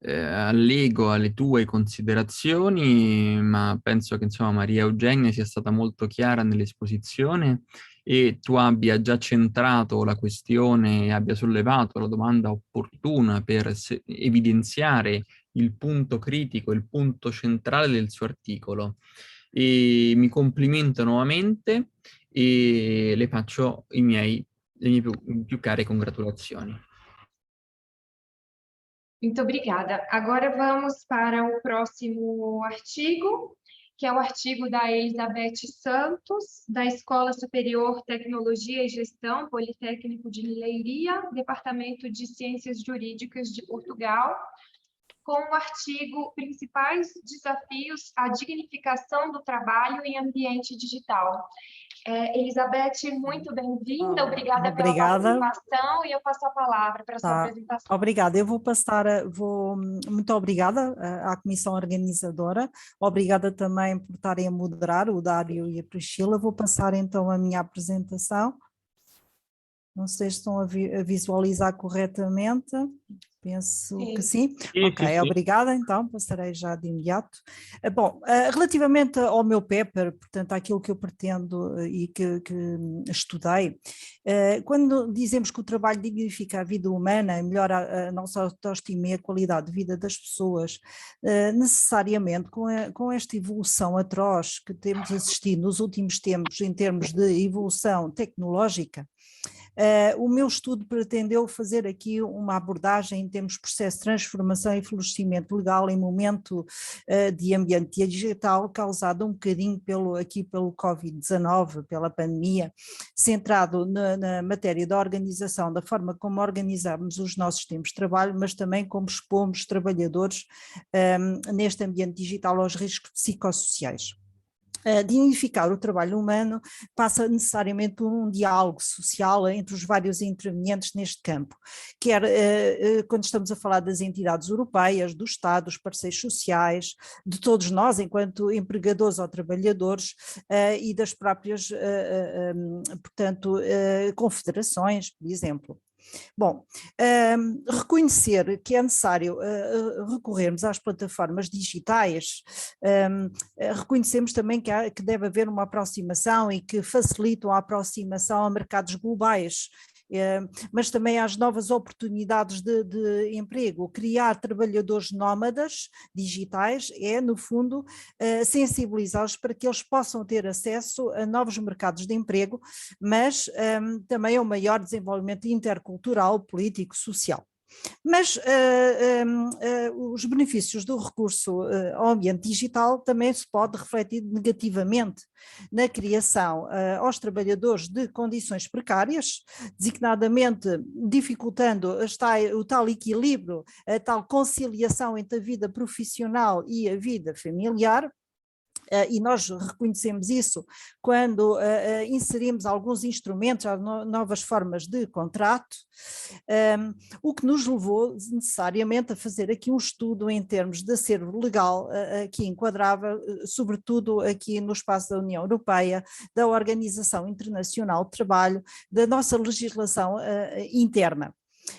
allego alle tue considerazioni, ma penso che insomma Maria Eugenia sia stata molto chiara nell'esposizione e tu abbia già centrato la questione e abbia sollevato la domanda opportuna per evidenziare il punto critico, il punto centrale del suo articolo. E mi complimento nuovamente e le faccio le mie più care congratulazioni. Muito obrigada. Agora vamos para o próximo artigo, que é o artigo da Elizabeth Santos, da Escola Superior Tecnologia e Gestão, Politécnico de Leiria, Departamento de Ciências Jurídicas de Portugal, com o artigo Principais Desafios à Dignificação do Trabalho em Ambiente Digital. Elizabeth, muito bem-vinda, obrigada pela participação, e eu passo a palavra para a sua apresentação. Obrigada, eu vou passar, muito obrigada à comissão organizadora, obrigada também por estarem a moderar, o Dário e a Priscila. Vou passar então a minha apresentação. Não sei se estão a visualizar corretamente. Penso que sim. Ok, sim. obrigada, então, passarei já de imediato. Bom, relativamente ao meu paper, portanto, àquilo que eu pretendo e que estudei, quando dizemos que o trabalho dignifica a vida humana e melhora a nossa autoestima e a qualidade de vida das pessoas, necessariamente com esta evolução atroz que temos assistido nos últimos tempos em termos de evolução tecnológica, o meu estudo pretendeu fazer aqui uma abordagem em termos de processo de transformação e florescimento legal em momento de ambiente digital causado um bocadinho pelo Covid-19, pela pandemia, centrado na matéria da organização, da forma como organizamos os nossos tempos de trabalho, mas também como expomos os trabalhadores neste ambiente digital aos riscos psicossociais. Dignificar o trabalho humano passa necessariamente por um diálogo social entre os vários intervenientes neste campo, quer quando estamos a falar das entidades europeias, do Estado, dos parceiros sociais, de todos nós enquanto empregadores ou trabalhadores e das próprias, portanto, confederações, por exemplo. Bom, reconhecer que é necessário recorrermos às plataformas digitais, reconhecemos também que deve haver uma aproximação e que facilitam a aproximação a mercados globais, mas também às novas oportunidades de emprego. Criar trabalhadores nómadas digitais é, no fundo, sensibilizá-los para que eles possam ter acesso a novos mercados de emprego, mas também ao maior desenvolvimento intercultural, político, social. Mas os benefícios do recurso ao ambiente digital também se pode refletir negativamente na criação aos trabalhadores de condições precárias, designadamente dificultando o tal equilíbrio, a tal conciliação entre a vida profissional e a vida familiar. E nós reconhecemos isso quando inserimos alguns instrumentos, novas formas de contrato, o que nos levou necessariamente a fazer aqui um estudo em termos de acervo legal que enquadrava, sobretudo aqui no espaço da União Europeia, da Organização Internacional de Trabalho, da nossa legislação interna.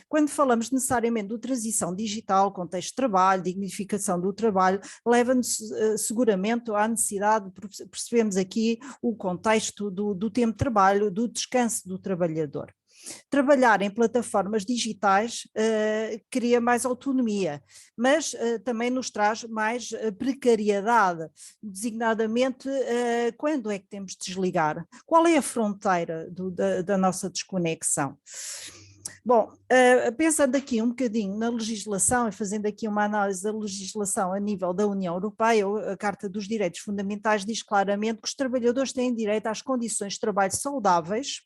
Quando falamos necessariamente de transição digital, contexto de trabalho, dignificação do trabalho, leva-nos seguramente à necessidade de percebermos aqui o contexto do tempo de trabalho, do descanso do trabalhador. Trabalhar em plataformas digitais cria mais autonomia, mas também nos traz mais precariedade, designadamente quando é que temos de desligar? Qual é a fronteira da nossa desconexão? Bom, pensando aqui um bocadinho na legislação e fazendo aqui uma análise da legislação a nível da União Europeia, a Carta dos Direitos Fundamentais diz claramente que os trabalhadores têm direito às condições de trabalho saudáveis,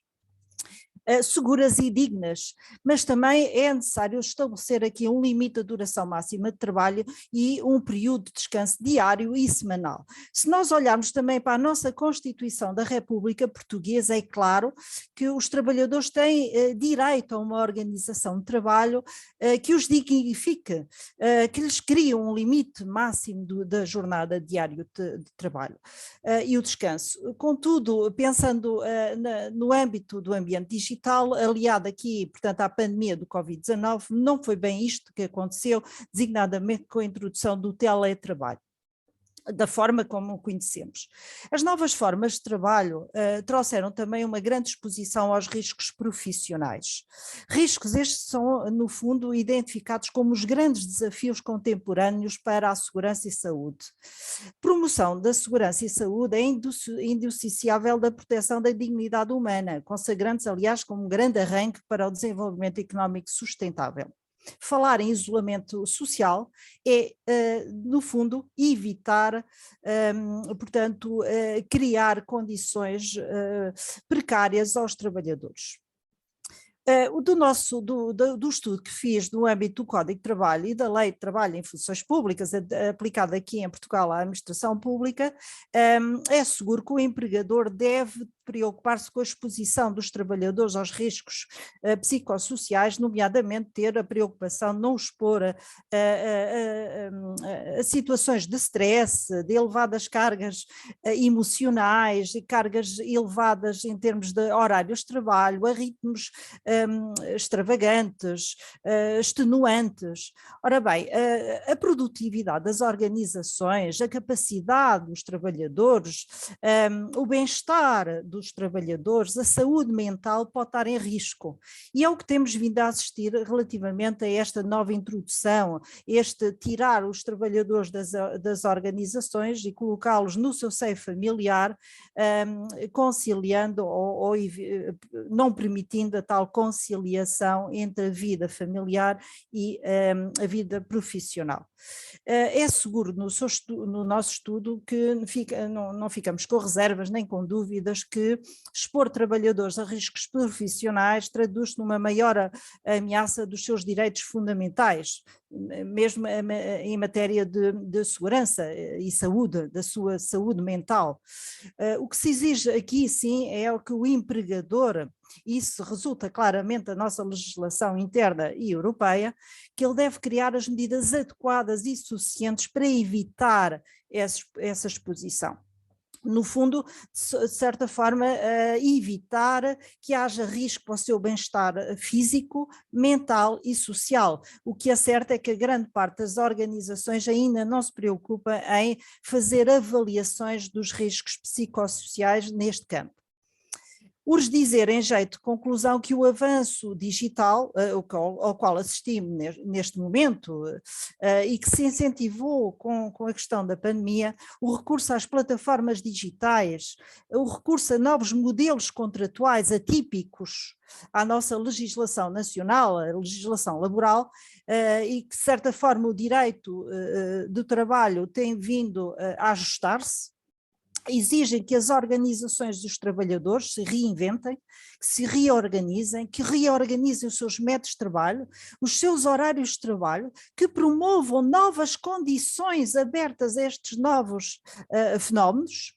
seguras e dignas, mas também é necessário estabelecer aqui um limite da duração máxima de trabalho e um período de descanso diário e semanal. Se nós olharmos também para a nossa Constituição da República Portuguesa, é claro que os trabalhadores têm direito a uma organização de trabalho que os dignifique, que lhes crie um limite máximo da jornada diária de trabalho e o descanso. Contudo, pensando no âmbito do ambiente digital, aliado aqui, portanto, à pandemia do Covid-19, não foi bem isto que aconteceu, designadamente com a introdução do teletrabalho, da forma como o conhecemos. As novas formas de trabalho trouxeram também uma grande exposição aos riscos profissionais. Riscos estes são, no fundo, identificados como os grandes desafios contemporâneos para a segurança e saúde. Promoção da segurança e saúde é indissociável da proteção da dignidade humana, consagrando-se, aliás, como um grande arranque para o desenvolvimento económico sustentável. Falar em isolamento social é, no fundo, evitar, portanto, criar condições precárias aos trabalhadores. Do estudo que fiz no âmbito do Código de Trabalho e da Lei de Trabalho em Funções Públicas, aplicada aqui em Portugal à administração pública, é seguro que o empregador deve preocupar-se com a exposição dos trabalhadores aos riscos psicossociais, nomeadamente ter a preocupação de não expor a situações de stress, de elevadas cargas emocionais e cargas elevadas em termos de horários de trabalho, a ritmos extravagantes, extenuantes. Ora bem, a produtividade das organizações, a capacidade dos trabalhadores, o bem-estar dos trabalhadores, a saúde mental pode estar em risco. E é o que temos vindo a assistir relativamente a esta nova introdução, este tirar os trabalhadores das organizações e colocá-los no seu seio familiar, conciliando ou não permitindo a tal conciliação entre a vida familiar e a vida profissional. É seguro no nosso estudo que não ficamos com reservas nem com dúvidas que expor trabalhadores a riscos profissionais traduz-se numa maior ameaça dos seus direitos fundamentais, mesmo em matéria de segurança e saúde, da sua saúde mental. O que se exige aqui, sim, é que o empregador, isso resulta claramente da nossa legislação interna e europeia, que ele deve criar as medidas adequadas e suficientes para evitar essa exposição. No fundo, de certa forma, evitar que haja risco para o seu bem-estar físico, mental e social. O que é certo é que a grande parte das organizações ainda não se preocupa em fazer avaliações dos riscos psicossociais neste campo. Urge dizer, em jeito de conclusão, que o avanço digital, ao qual assistimos neste momento, e que se incentivou com a questão da pandemia, o recurso às plataformas digitais, o recurso a novos modelos contratuais atípicos à nossa legislação nacional, a legislação laboral, e que, de certa forma, o direito do trabalho tem vindo a ajustar-se, exigem que as organizações dos trabalhadores se reinventem, que se reorganizem, que reorganizem os seus métodos de trabalho, os seus horários de trabalho, que promovam novas condições abertas a estes novos fenómenos,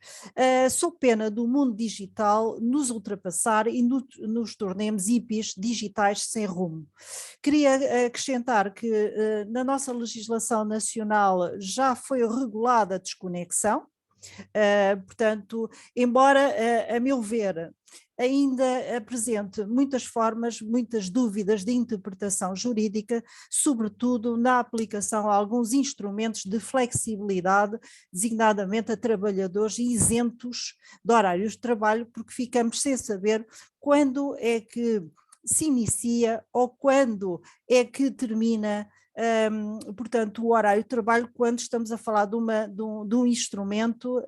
sob pena do mundo digital nos ultrapassar e nos tornemos hippies digitais sem rumo. Queria acrescentar que na nossa legislação nacional já foi regulada a desconexão. Portanto, embora, a meu ver, ainda apresente muitas formas, muitas dúvidas de interpretação jurídica, sobretudo na aplicação a alguns instrumentos de flexibilidade, designadamente a trabalhadores isentos de horários de trabalho, porque ficamos sem saber quando é que se inicia ou quando é que termina portanto, o horário de trabalho, quando estamos a falar de um instrumento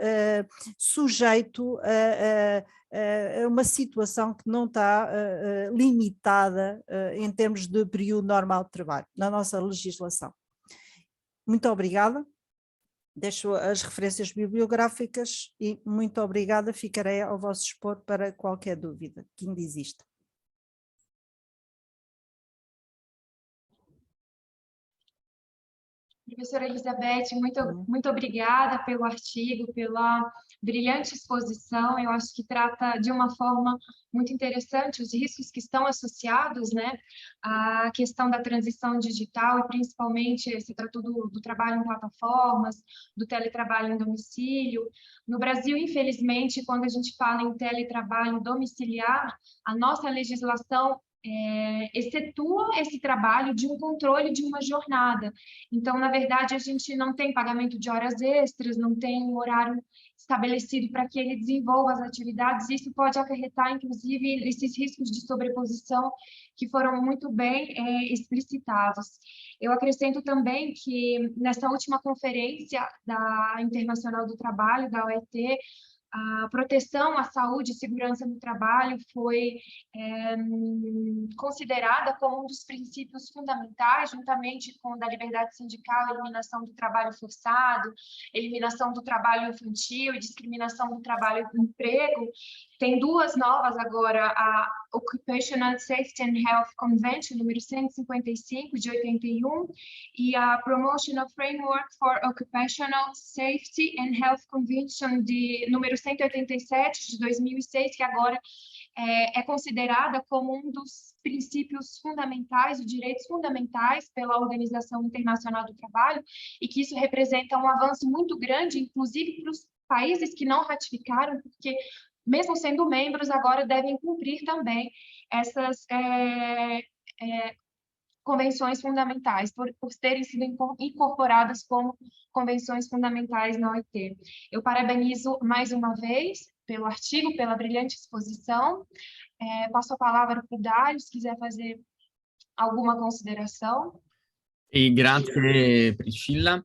sujeito a uma situação que não está limitada em termos de período normal de trabalho, na nossa legislação. Muito obrigada. Deixo as referências bibliográficas e muito obrigada, ficarei ao vosso dispor para qualquer dúvida que ainda exista. Professora Elizabeth, muito obrigada pelo artigo, pela brilhante exposição. Eu acho que trata de uma forma muito interessante os riscos que estão associados, né, à questão da transição digital e principalmente se tratou do trabalho em plataformas, do teletrabalho em domicílio. No Brasil, infelizmente, quando a gente fala em teletrabalho domiciliar, a nossa legislação excetua esse trabalho de um controle de uma jornada. Então, na verdade, a gente não tem pagamento de horas extras, não tem um horário estabelecido para que ele desenvolva as atividades. Isso pode acarretar, inclusive, esses riscos de sobreposição que foram muito bem explicitados. Eu acrescento também que, nessa última conferência da Internacional do Trabalho, da OIT, a proteção à saúde e segurança no trabalho foi considerada como um dos princípios fundamentais, juntamente com o da liberdade sindical, eliminação do trabalho forçado, eliminação do trabalho infantil e discriminação do trabalho do emprego. Tem duas novas agora, a Occupational Safety and Health Convention, número 155, de 81, e a Promotional Framework for Occupational Safety and Health Convention, de número 187 de 2006, que agora é considerada como um dos princípios fundamentais, os direitos fundamentais pela Organização Internacional do Trabalho, e que isso representa um avanço muito grande, inclusive para os países que não ratificaram, porque, mesmo sendo membros, agora devem cumprir também essas convenções fundamentais, por terem sido incorporadas como convenções fundamentais na OIT. Eu parabenizo mais uma vez pelo artigo, pela brilhante exposição. Passo a palavra para o Dário, se quiser fazer alguma consideração. E grazie Priscilla.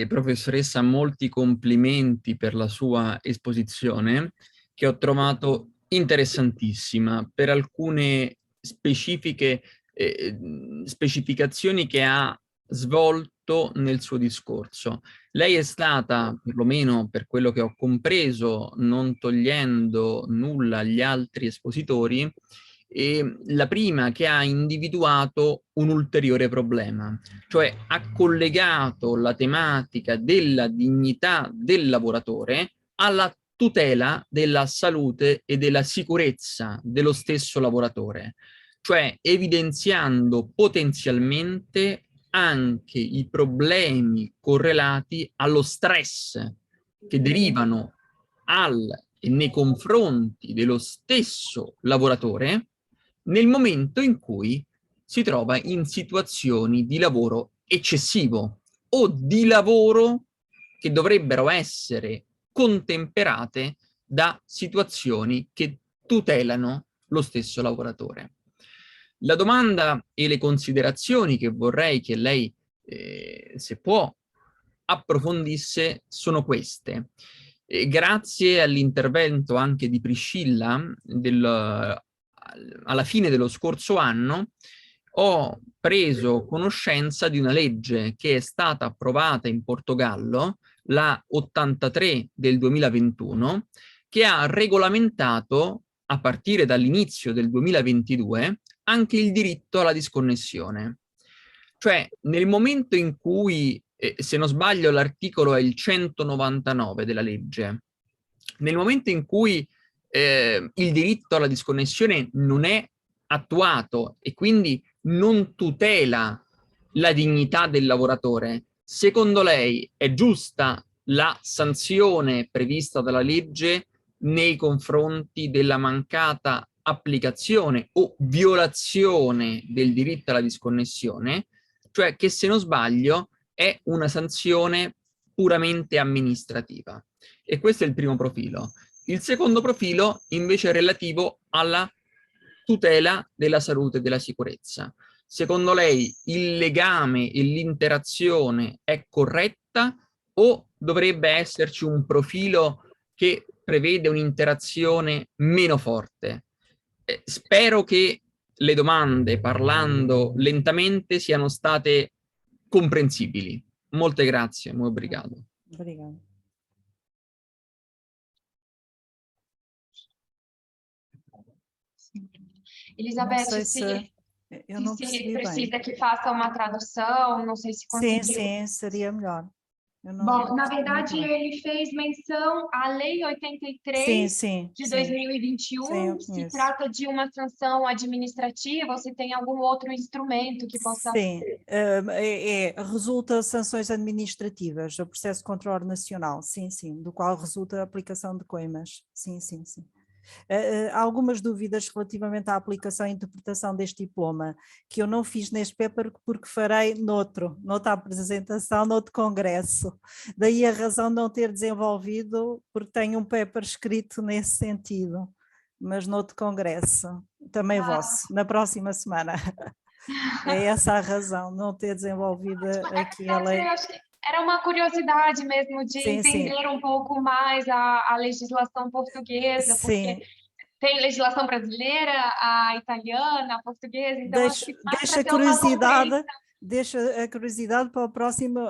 Professoressa, molti complimenti per la sua esposizione, che ho trovato interessantissima per alcune specificazioni che ha svolto nel suo discorso. Lei è stata, perlomeno per quello che ho compreso, non togliendo nulla agli altri espositori, la prima che ha individuato un ulteriore problema, cioè ha collegato la tematica della dignità del lavoratore alla tutela della salute e della sicurezza dello stesso lavoratore, cioè evidenziando potenzialmente anche i problemi correlati allo stress che derivano e nei confronti dello stesso lavoratore nel momento in cui si trova in situazioni di lavoro eccessivo o di lavoro che dovrebbero essere contemperate da situazioni che tutelano lo stesso lavoratore. La domanda e le considerazioni che vorrei che lei, se può, approfondisse sono queste. Grazie all'intervento anche di Priscilla alla fine dello scorso anno, ho preso conoscenza di una legge che è stata approvata in Portogallo, la 83 del 2021, che ha regolamentato, a partire dall'inizio del 2022, anche il diritto alla disconnessione. Cioè, nel momento in cui, se non sbaglio l'articolo è il 199 della legge, nel momento in cui il diritto alla disconnessione non è attuato e quindi non tutela la dignità del lavoratore, secondo lei è giusta la sanzione prevista dalla legge nei confronti della mancata applicazione o violazione del diritto alla disconnessione, cioè che, se non sbaglio, è una sanzione puramente amministrativa? E questo è il primo profilo. Il secondo profilo invece è relativo alla tutela della salute e della sicurezza. Secondo lei il legame e l'interazione è corretta o dovrebbe esserci un profilo che prevede un'interazione meno forte? Spero che le domande, parlando lentamente, siano state comprensibili. Molte grazie, muito obrigado. Obrigada. Elizabeth, Não sei se eu não se percebi precisa bem. que faça uma tradução, não sei se conseguiu. Sim, seria melhor. Bom, na verdade, ele fez menção à Lei 83 de 2021. Se trata de uma sanção administrativa ou se tem algum outro instrumento que possa... Sim, resulta sanções administrativas, o processo de controle nacional, sim, do qual resulta a aplicação de coimas, sim. Há algumas dúvidas relativamente à aplicação e interpretação deste diploma, que eu não fiz neste paper porque farei noutra apresentação, noutro congresso. Daí a razão de não ter desenvolvido, porque tenho um paper escrito nesse sentido, mas noutro congresso, também vosso, na próxima semana. É essa a razão, não ter desenvolvido aqui a lei. Era uma curiosidade mesmo de entender um pouco mais a legislação portuguesa, porque tem legislação brasileira, a italiana, a portuguesa, então deixa a curiosidade para o próximo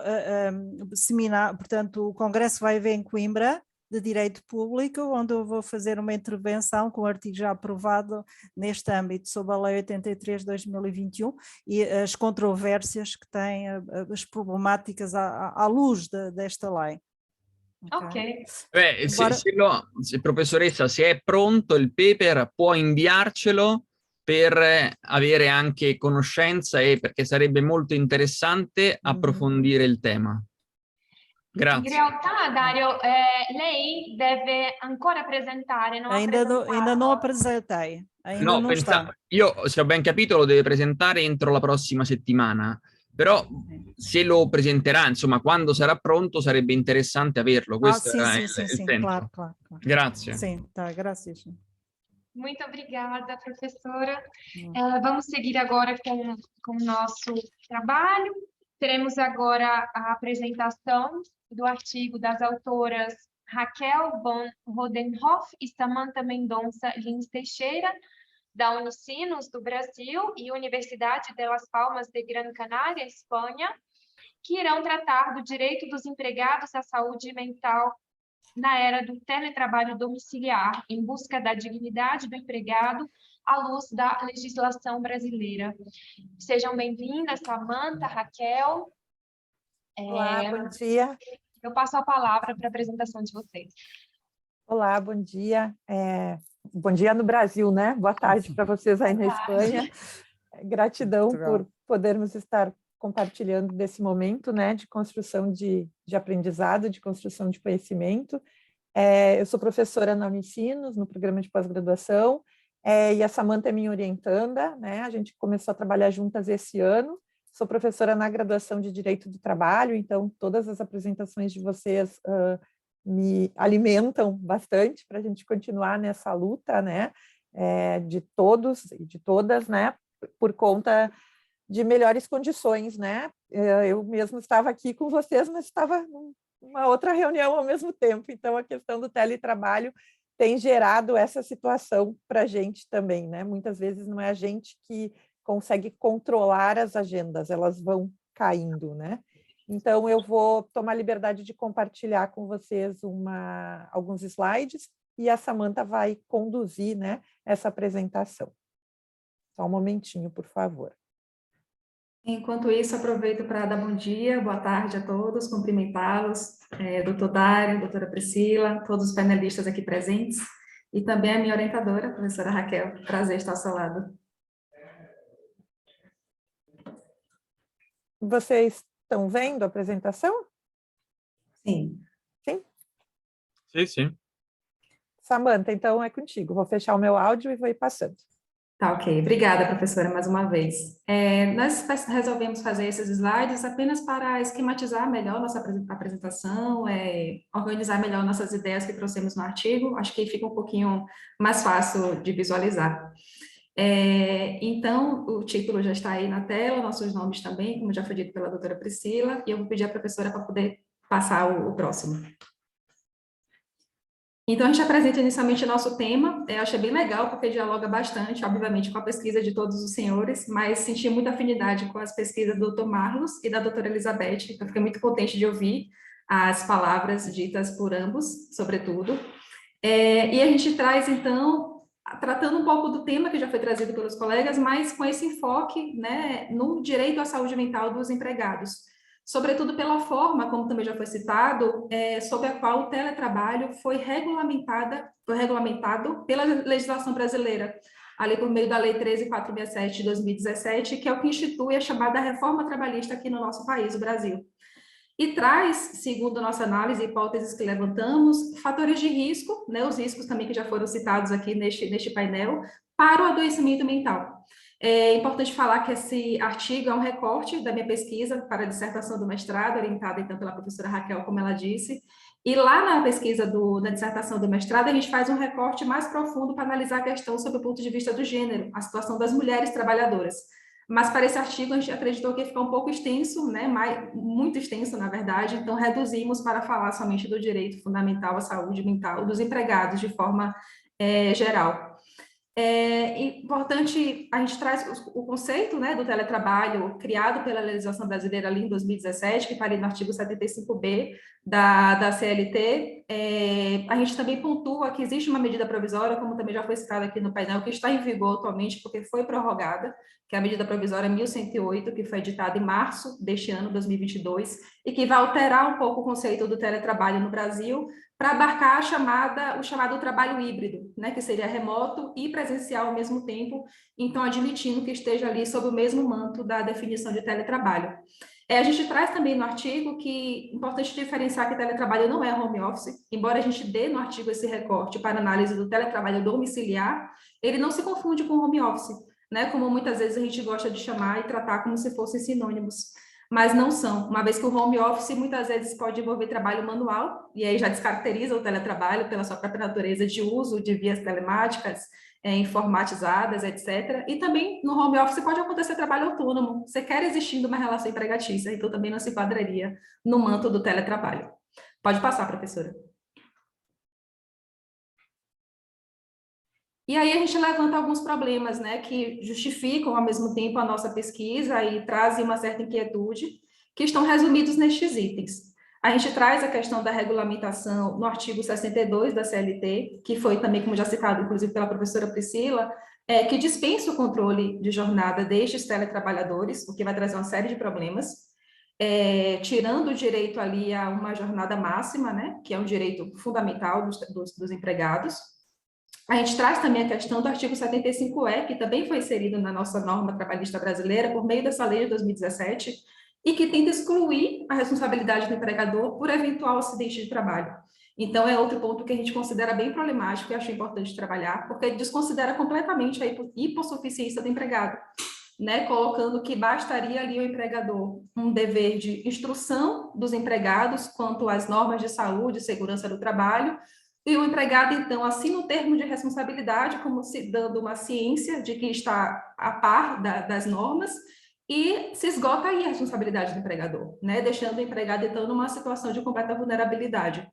seminário. Portanto, o congresso vai haver em Coimbra, de Direito Público, onde eu vou fazer uma intervenção com o artigo já aprovado neste âmbito, sobre a Lei 83 de 2021 e as controvérsias que têm, as problemáticas à luz desta lei. Ok. Professoressa, se è pronto il paper, può inviarcelo per avere anche conoscenza e perché sarebbe molto interessante approfondire il tema. In Grazie. realtà, Dario, lei deve ancora presentare, non ha Ainda não presentato. apresentei. Ainda No, não está. io, se ho ben capito, lo deve presentare entro la prossima settimana, però se lo presenterà, insomma, quando sarà pronto, sarebbe interessante averlo. Questo Sim, era sim, il sim, sim, senso. claro, claro, claro. Grazie. Sim, tá, graças. Muito obrigada, professora. Vamos seguir agora com o nosso trabalho. Teremos agora a apresentação do artigo das autoras Raquel von Rodenhoff e Samantha Mendonça Lins Teixeira, da Unicinos, do Brasil, e Universidade de Las Palmas de Gran Canaria, Espanha, que irão tratar do direito dos empregados à saúde mental na era do teletrabalho domiciliar, em busca da dignidade do empregado à luz da legislação brasileira. Sejam bem-vindas, Samantha, Raquel. Olá, bom dia. Eu passo a palavra para a apresentação de vocês. Olá, bom dia. Bom dia no Brasil, né? Boa tarde para vocês aí na Espanha. Gratidão por podermos estar compartilhando desse momento, né, de construção de aprendizado, de construção de conhecimento. Eu sou professora na Unicinos, no programa de pós-graduação, e a Samantha é minha orientanda, né? A gente começou a trabalhar juntas esse ano. Sou professora na graduação de Direito do Trabalho, então todas as apresentações de vocês me alimentam bastante para a gente continuar nessa luta, né, de todos e de todas, né, por conta de melhores condições, né? Eu mesmo estava aqui com vocês, mas estava numa outra reunião ao mesmo tempo, então a questão do teletrabalho tem gerado essa situação para a gente também, né? Muitas vezes não é a gente que consegue controlar as agendas, elas vão caindo, né? Então, eu vou tomar a liberdade de compartilhar com vocês alguns slides e a Samantha vai conduzir, né, essa apresentação. Só um momentinho, por favor. Enquanto isso, aproveito para dar bom dia, boa tarde a todos, cumprimentá-los, doutor Dário, doutora Priscila, todos os panelistas aqui presentes, e também a minha orientadora, a professora Raquel. Prazer estar ao seu lado. Vocês estão vendo a apresentação? Sim. Sim? Sim, sim. Samantha, então é contigo. Vou fechar o meu áudio e vou ir passando. Tá, ok. Obrigada, professora, mais uma vez. Nós resolvemos fazer esses slides apenas para esquematizar melhor nossa apresentação, organizar melhor nossas ideias que trouxemos no artigo. Acho que fica um pouquinho mais fácil de visualizar. Então, o título já está aí na tela, nossos nomes também, como já foi dito pela doutora Priscila, e eu vou pedir à professora para poder passar o próximo. Então, a gente apresenta inicialmente o nosso tema, eu achei bem legal, porque dialoga bastante, obviamente, com a pesquisa de todos os senhores, mas senti muita afinidade com as pesquisas do Dr. Marlos e da doutora Elizabeth, então fiquei muito contente de ouvir as palavras ditas por ambos, sobretudo. E a gente traz, então, tratando um pouco do tema que já foi trazido pelos colegas, mas com esse enfoque, né, no direito à saúde mental dos empregados, sobretudo pela forma, como também já foi citado, sob a qual o teletrabalho foi regulamentado pela legislação brasileira, ali por meio da Lei 13.467 de 2017, que é o que institui a chamada reforma trabalhista aqui no nosso país, o Brasil. E traz, segundo nossa análise e hipóteses que levantamos, fatores de risco, né, os riscos também que já foram citados aqui neste painel, para o adoecimento mental. É importante falar que esse artigo é um recorte da minha pesquisa para a dissertação do mestrado, orientada então pela professora Raquel, como ela disse, e lá na pesquisa da dissertação do mestrado, a gente faz um recorte mais profundo para analisar a questão sob o ponto de vista do gênero, a situação das mulheres trabalhadoras. Mas para esse artigo a gente acreditou que ia ficar um pouco extenso, né, muito extenso, na verdade, então reduzimos para falar somente do direito fundamental à saúde mental dos empregados de forma geral. Importante, a gente traz o conceito, né, do teletrabalho criado pela legislação brasileira ali em 2017, que está ali no artigo 75B da CLT, a gente também pontua que existe uma medida provisória, como também já foi citado aqui no painel, que está em vigor atualmente, porque foi prorrogada, que é a medida provisória 1108, que foi editada em março deste ano, 2022, e que vai alterar um pouco o conceito do teletrabalho no Brasil, para abarcar o chamado trabalho híbrido, né, que seria remoto e presencial ao mesmo tempo, então admitindo que esteja ali sob o mesmo manto da definição de teletrabalho. A gente traz também no artigo que é importante diferenciar que teletrabalho não é home office, embora a gente dê no artigo esse recorte para análise do teletrabalho domiciliar, ele não se confunde com home office, né, como muitas vezes a gente gosta de chamar e tratar como se fossem sinônimos, mas não são, uma vez que o home office muitas vezes pode envolver trabalho manual, e aí já descaracteriza o teletrabalho pela sua própria natureza de uso de vias telemáticas, informatizadas, etc. E também no home office pode acontecer trabalho autônomo, você quer existindo uma relação empregatícia, então também não se enquadraria no manto do teletrabalho. Pode passar, professora. E aí a gente levanta alguns problemas, né, que justificam ao mesmo tempo a nossa pesquisa e trazem uma certa inquietude, que estão resumidos nestes itens. A gente traz a questão da regulamentação no artigo 62 da CLT, que foi também, como já citado, inclusive pela professora Priscila, que dispensa o controle de jornada destes teletrabalhadores, o que vai trazer uma série de problemas, tirando o direito ali a uma jornada máxima, né, que é um direito fundamental dos empregados. A gente traz também a questão do artigo 75E, que também foi inserido na nossa norma trabalhista brasileira por meio dessa lei de 2017, e que tenta excluir a responsabilidade do empregador por eventual acidente de trabalho. Então, é outro ponto que a gente considera bem problemático e acho importante trabalhar, porque ele desconsidera completamente a hipossuficiência do empregado, né? Colocando que bastaria ali ao empregador um dever de instrução dos empregados quanto às normas de saúde e segurança do trabalho, e o empregado, então, assina o termo de responsabilidade, como se dando uma ciência de que está a par das normas, e se esgota aí a responsabilidade do empregador, né? Deixando o empregado, então, numa situação de completa vulnerabilidade.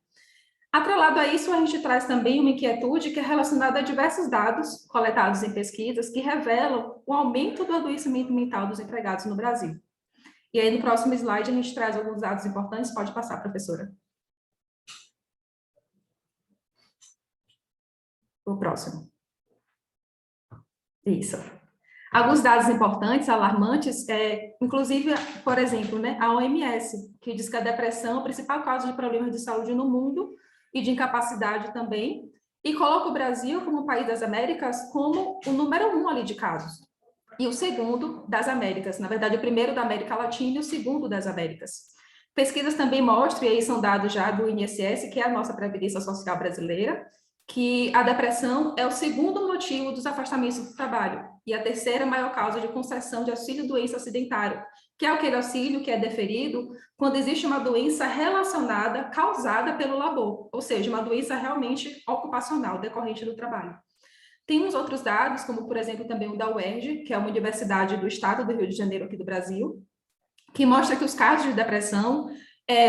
Atrelado a isso, a gente traz também uma inquietude que é relacionada a diversos dados coletados em pesquisas que revelam o aumento do adoecimento mental dos empregados no Brasil. E aí, no próximo slide, a gente traz alguns dados importantes. Pode passar, professora. O próximo. Isso. Alguns dados importantes, alarmantes, inclusive, por exemplo, né, a OMS, que diz que a depressão é o principal causa de problemas de saúde no mundo e de incapacidade também, e coloca o Brasil como país das Américas como o número 1 ali de casos, e o segundo das Américas, na verdade, o primeiro da América Latina e o segundo das Américas. Pesquisas também mostram, e aí são dados já do INSS, que é a nossa Previdência Social brasileira, que a depressão é o segundo motivo dos afastamentos do trabalho e a terceira maior causa de concessão de auxílio-doença acidentário, que é aquele auxílio que é deferido quando existe uma doença relacionada, causada pelo labor, ou seja, uma doença realmente ocupacional, decorrente do trabalho. Tem uns outros dados, como, por exemplo, também o da UERJ, que é uma universidade do estado do Rio de Janeiro, aqui do Brasil, que mostra que os casos de depressão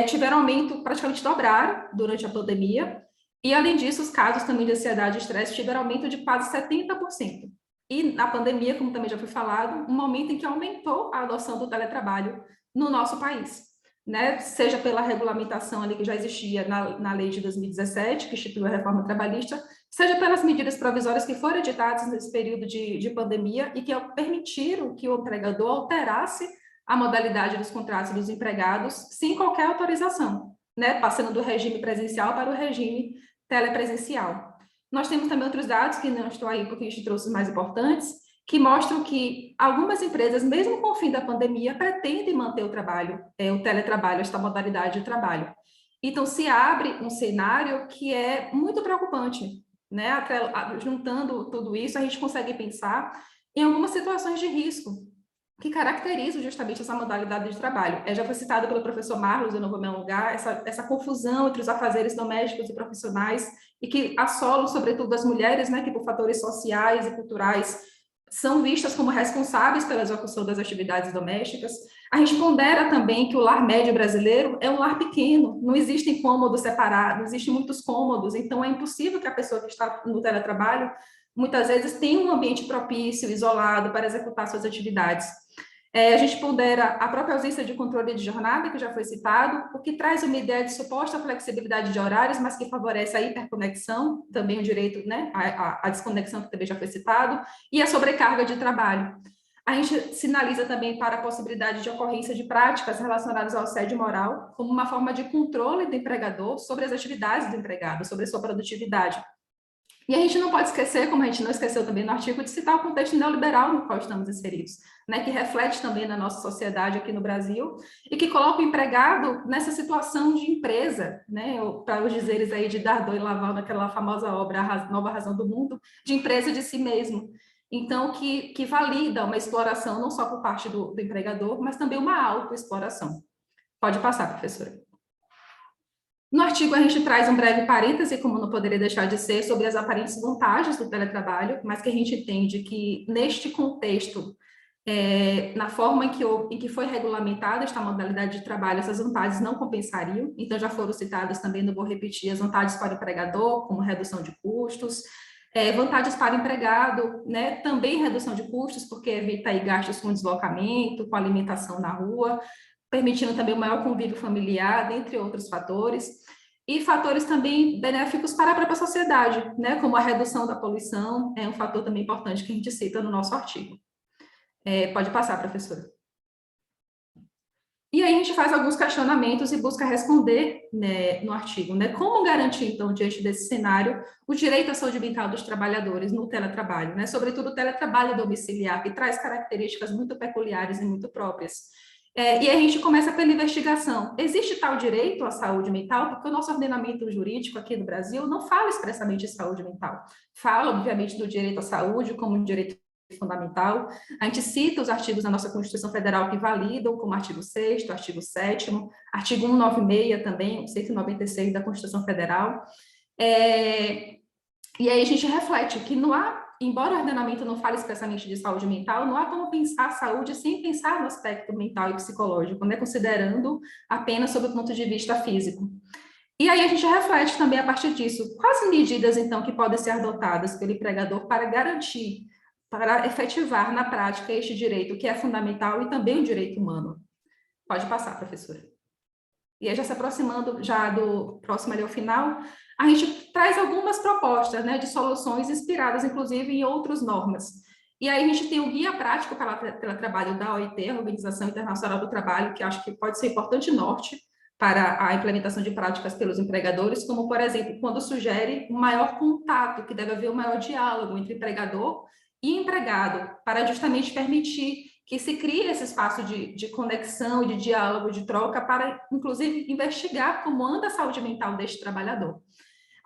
tiveram aumento, praticamente dobraram durante a pandemia. E, além disso, os casos também de ansiedade e estresse tiveram aumento de quase 70%. E, na pandemia, como também já foi falado, um momento em que aumentou a adoção do teletrabalho no nosso país, né? Seja pela regulamentação ali que já existia na lei de 2017, que instituiu a reforma trabalhista, seja pelas medidas provisórias que foram editadas nesse período de pandemia e que permitiram que o empregador alterasse a modalidade dos contratos dos empregados sem qualquer autorização, né? Passando do regime presencial para o regime telepresencial. Nós temos também outros dados, que não estou aí porque a gente trouxe os mais importantes, que mostram que algumas empresas, mesmo com o fim da pandemia, pretendem manter o trabalho, o teletrabalho, esta modalidade de trabalho. Então, se abre um cenário que é muito preocupante, né? Juntando tudo isso, a gente consegue pensar em algumas situações de risco que caracterizam justamente essa modalidade de trabalho. Já foi citado pelo professor Marlos, eu não vou me alongar, essa confusão entre os afazeres domésticos e profissionais, e que assolam, sobretudo, as mulheres, né, que por fatores sociais e culturais são vistas como responsáveis pela execução das atividades domésticas. A gente pondera também que o lar médio brasileiro é um lar pequeno, não existem cômodos separados, não existem muitos cômodos, então é impossível que a pessoa que está no teletrabalho, muitas vezes, tenha um ambiente propício, isolado, para executar suas atividades. A gente pondera a própria ausência de controle de jornada, que já foi citado, o que traz uma ideia de suposta flexibilidade de horários, mas que favorece a hiperconexão, também o direito, né, a desconexão, que também já foi citado, e a sobrecarga de trabalho. A gente sinaliza também para a possibilidade de ocorrência de práticas relacionadas ao assédio moral, como uma forma de controle do empregador sobre as atividades do empregado, sobre a sua produtividade. E a gente não pode esquecer, como a gente não esqueceu também no artigo, de citar o contexto neoliberal no qual estamos inseridos, né, que reflete também na nossa sociedade aqui no Brasil e que coloca o empregado nessa situação de empresa, né, para os dizeres aí de Dardot e Laval, naquela famosa obra A Nova Razão do Mundo, de empresa de si mesmo. Então, que valida uma exploração não só por parte do empregador, mas também uma autoexploração. Pode passar, professora. No artigo, a gente traz um breve parêntese, como não poderia deixar de ser, sobre as aparentes vantagens do teletrabalho, mas que a gente entende que, neste contexto, na forma em que foi regulamentada esta modalidade de trabalho, essas vantagens não compensariam, então já foram citadas também, não vou repetir, as vantagens para o empregador, como redução de custos, vantagens para o empregado, né, também redução de custos, porque evita aí gastos com deslocamento, com alimentação na rua, permitindo também o maior convívio familiar, dentre outros fatores, e fatores também benéficos para a própria sociedade, né, como a redução da poluição, é um fator também importante que a gente cita no nosso artigo. Pode passar, professora. E aí a gente faz alguns questionamentos e busca responder, né, no artigo, né, como garantir, então, diante desse cenário, o direito à saúde mental dos trabalhadores no teletrabalho, né, sobretudo o teletrabalho domiciliar, que traz características muito peculiares e muito próprias. E aí a gente começa pela investigação. Existe tal direito à saúde mental? Porque o nosso ordenamento jurídico aqui no Brasil não fala expressamente de saúde mental. Fala, obviamente, do direito à saúde como um direito fundamental. A gente cita os artigos da nossa Constituição Federal que validam, como artigo 6º, artigo 7º, artigo 196 também, 196 da Constituição Federal. E aí a gente reflete que não há, embora o ordenamento não fale expressamente de saúde mental, não há como pensar a saúde sem pensar no aspecto mental e psicológico, né, considerando apenas sob o ponto de vista físico. E aí a gente reflete também a partir disso, quais medidas, então, que podem ser adotadas pelo empregador para garantir, para efetivar na prática este direito, que é fundamental e também um direito humano. Pode passar, professora. E aí, já se aproximando já do próximo ali ao final, a gente traz algumas propostas, né, de soluções inspiradas, inclusive, em outras normas. E aí a gente tem o Guia Prático pelo Trabalho da OIT, a Organização Internacional do Trabalho, que acho que pode ser importante norte para a implementação de práticas pelos empregadores, como, por exemplo, quando sugere um maior contato, que deve haver um maior diálogo entre empregador e empregado, para justamente permitir que se crie esse espaço de conexão e de diálogo, de troca, para, inclusive, investigar como anda a saúde mental deste trabalhador.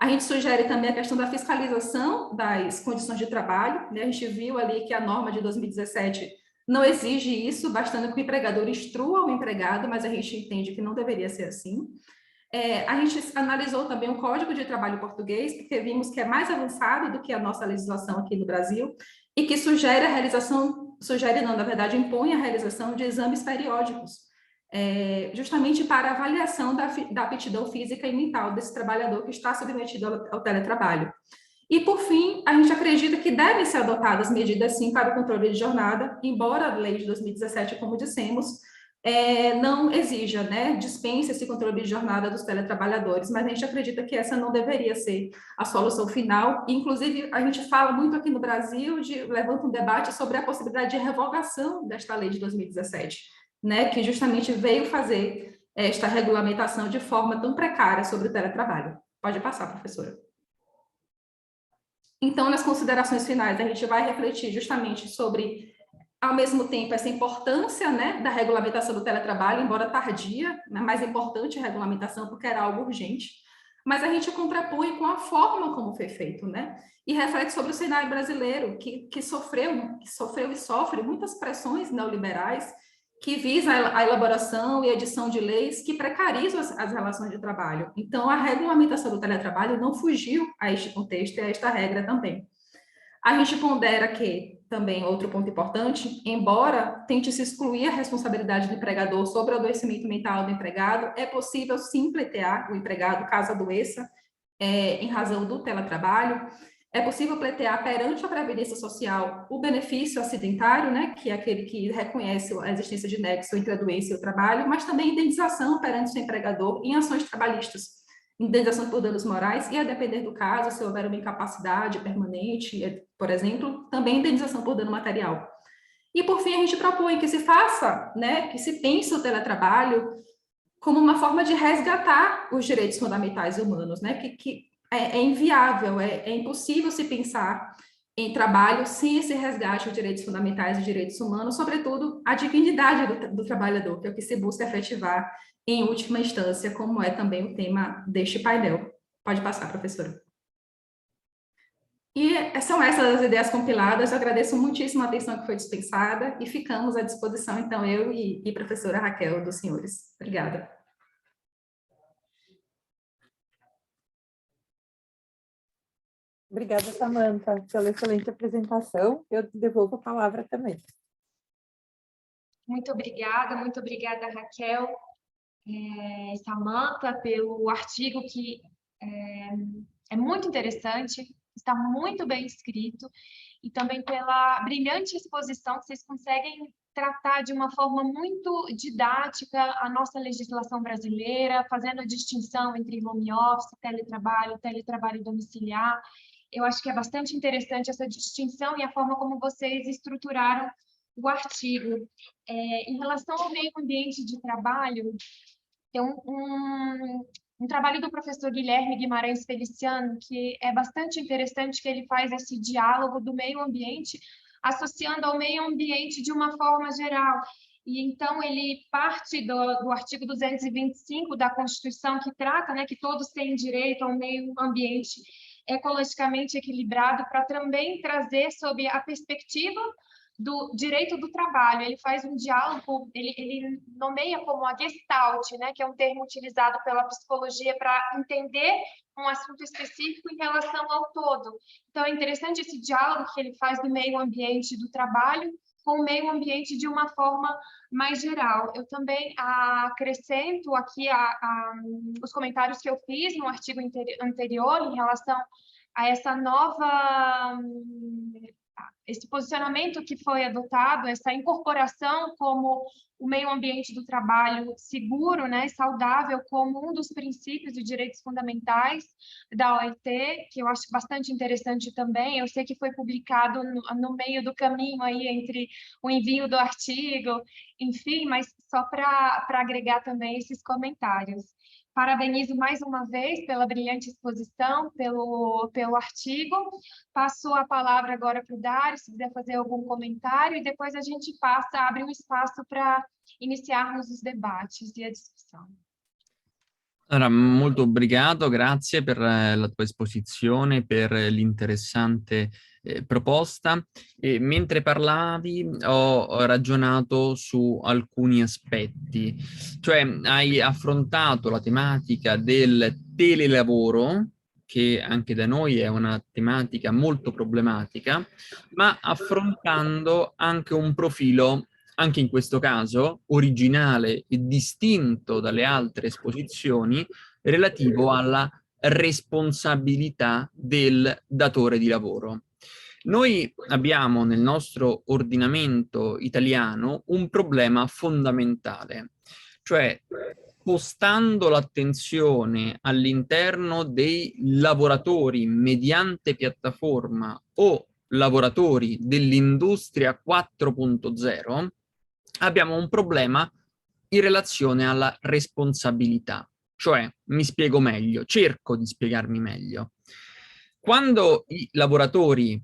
A gente sugere também a questão da fiscalização das condições de trabalho, né? A gente viu ali que a norma de 2017 não exige isso, bastando que o empregador instrua o empregado, mas a gente entende que não deveria ser assim. A gente analisou também o Código de Trabalho português, porque vimos que é mais avançado do que a nossa legislação aqui no Brasil, e que sugere a realização, na verdade, impõe a realização de exames periódicos, justamente para avaliação da aptidão física e mental desse trabalhador que está submetido ao teletrabalho. E, por fim, a gente acredita que devem ser adotadas medidas, sim, para o controle de jornada, embora a lei de 2017, como dissemos, não exija, né, dispensa esse controle de jornada dos teletrabalhadores, mas a gente acredita que essa não deveria ser a solução final. Inclusive, a gente fala muito aqui no Brasil, levanta um debate sobre a possibilidade de revogação desta lei de 2017, né, que justamente veio fazer esta regulamentação de forma tão precária sobre o teletrabalho. Pode passar, professora. Então, nas considerações finais, a gente vai refletir justamente sobre, ao mesmo tempo, essa importância, né, da regulamentação do teletrabalho, embora tardia, né, mais importante a regulamentação, porque era algo urgente, mas a gente contrapõe com a forma como foi feito, né, e reflete sobre o cenário brasileiro, que sofreu e sofre muitas pressões neoliberais, que visa a elaboração e edição de leis que precarizam as relações de trabalho. Então, a regulamentação do teletrabalho não fugiu a este contexto e a esta regra também. A gente pondera que, também, outro ponto importante, embora tente se excluir a responsabilidade do empregador sobre o adoecimento mental do empregado, é possível sim pleitear o empregado caso adoeça em razão do teletrabalho. É possível pleitear perante a Previdência Social o benefício acidentário, né, que é aquele que reconhece a existência de nexo entre a doença e o trabalho, mas também indenização perante o seu empregador em ações trabalhistas, indenização por danos morais e, a depender do caso, se houver uma incapacidade permanente, por exemplo, também indenização por dano material. E, por fim, a gente propõe que se faça, né, que se pense o teletrabalho como uma forma de resgatar os direitos fundamentais humanos, né, que é inviável, é impossível se pensar em trabalho sem esse resgate dos direitos fundamentais e direitos humanos, sobretudo a dignidade do trabalhador, que é o que se busca efetivar em última instância, como é também o tema deste painel. Pode passar, professora. E são essas as ideias compiladas, eu agradeço muitíssimo a atenção que foi dispensada e ficamos à disposição, então, eu e a professora Raquel, dos senhores. Obrigada. Obrigada, Samantha, pela excelente apresentação. Eu devolvo a palavra também. Muito obrigada, Raquel, Samantha, pelo artigo que é muito interessante, está muito bem escrito, e também pela brilhante exposição que vocês conseguem tratar de uma forma muito didática a nossa legislação brasileira, fazendo a distinção entre home office, teletrabalho domiciliar. Eu acho que é bastante interessante essa distinção e a forma como vocês estruturaram o artigo. Em relação ao meio ambiente de trabalho, tem um trabalho do professor Guilherme Guimarães Feliciano, que é bastante interessante, que ele faz esse diálogo do meio ambiente, associando ao meio ambiente de uma forma geral. E então ele parte do artigo 225 da Constituição, que trata, né, que todos têm direito ao meio ambiente ecologicamente equilibrado, para também trazer sob a perspectiva do direito do trabalho. Ele faz um diálogo, ele nomeia como a Gestalt, né, que é um termo utilizado pela psicologia para entender um assunto específico em relação ao todo. Então, é interessante esse diálogo que ele faz do meio ambiente do trabalho com o meio ambiente de uma forma mais geral. Eu também acrescento aqui os comentários que eu fiz no artigo anterior em relação a essa nova... esse posicionamento que foi adotado, essa incorporação como o meio ambiente do trabalho seguro, né, saudável, como um dos princípios de direitos fundamentais da OIT, que eu acho bastante interessante também. Eu sei que foi publicado no meio do caminho aí entre o envio do artigo, enfim, mas só para agregar também esses comentários. Parabenizo mais uma vez pela brilhante exposição, pelo artigo. Passo a palavra agora para o Dário, se quiser fazer algum comentário, e depois a gente abre um espaço para iniciarmos os debates e a discussão. Allora, molto obrigado, grazie per la tua esposizione, per l'interessante proposta. E mentre parlavi ho ragionato su alcuni aspetti, cioè hai affrontato la tematica del telelavoro, che anche da noi è una tematica molto problematica, ma affrontando anche un profilo, anche in questo caso, originale e distinto dalle altre esposizioni, relativo alla responsabilità del datore di lavoro. Noi abbiamo nel nostro ordinamento italiano un problema fondamentale, cioè spostando l'attenzione all'interno dei lavoratori mediante piattaforma o lavoratori dell'industria 4.0, abbiamo un problema in relazione alla responsabilità. Cioè, mi spiego meglio, cerco di spiegarmi meglio. Quando i lavoratori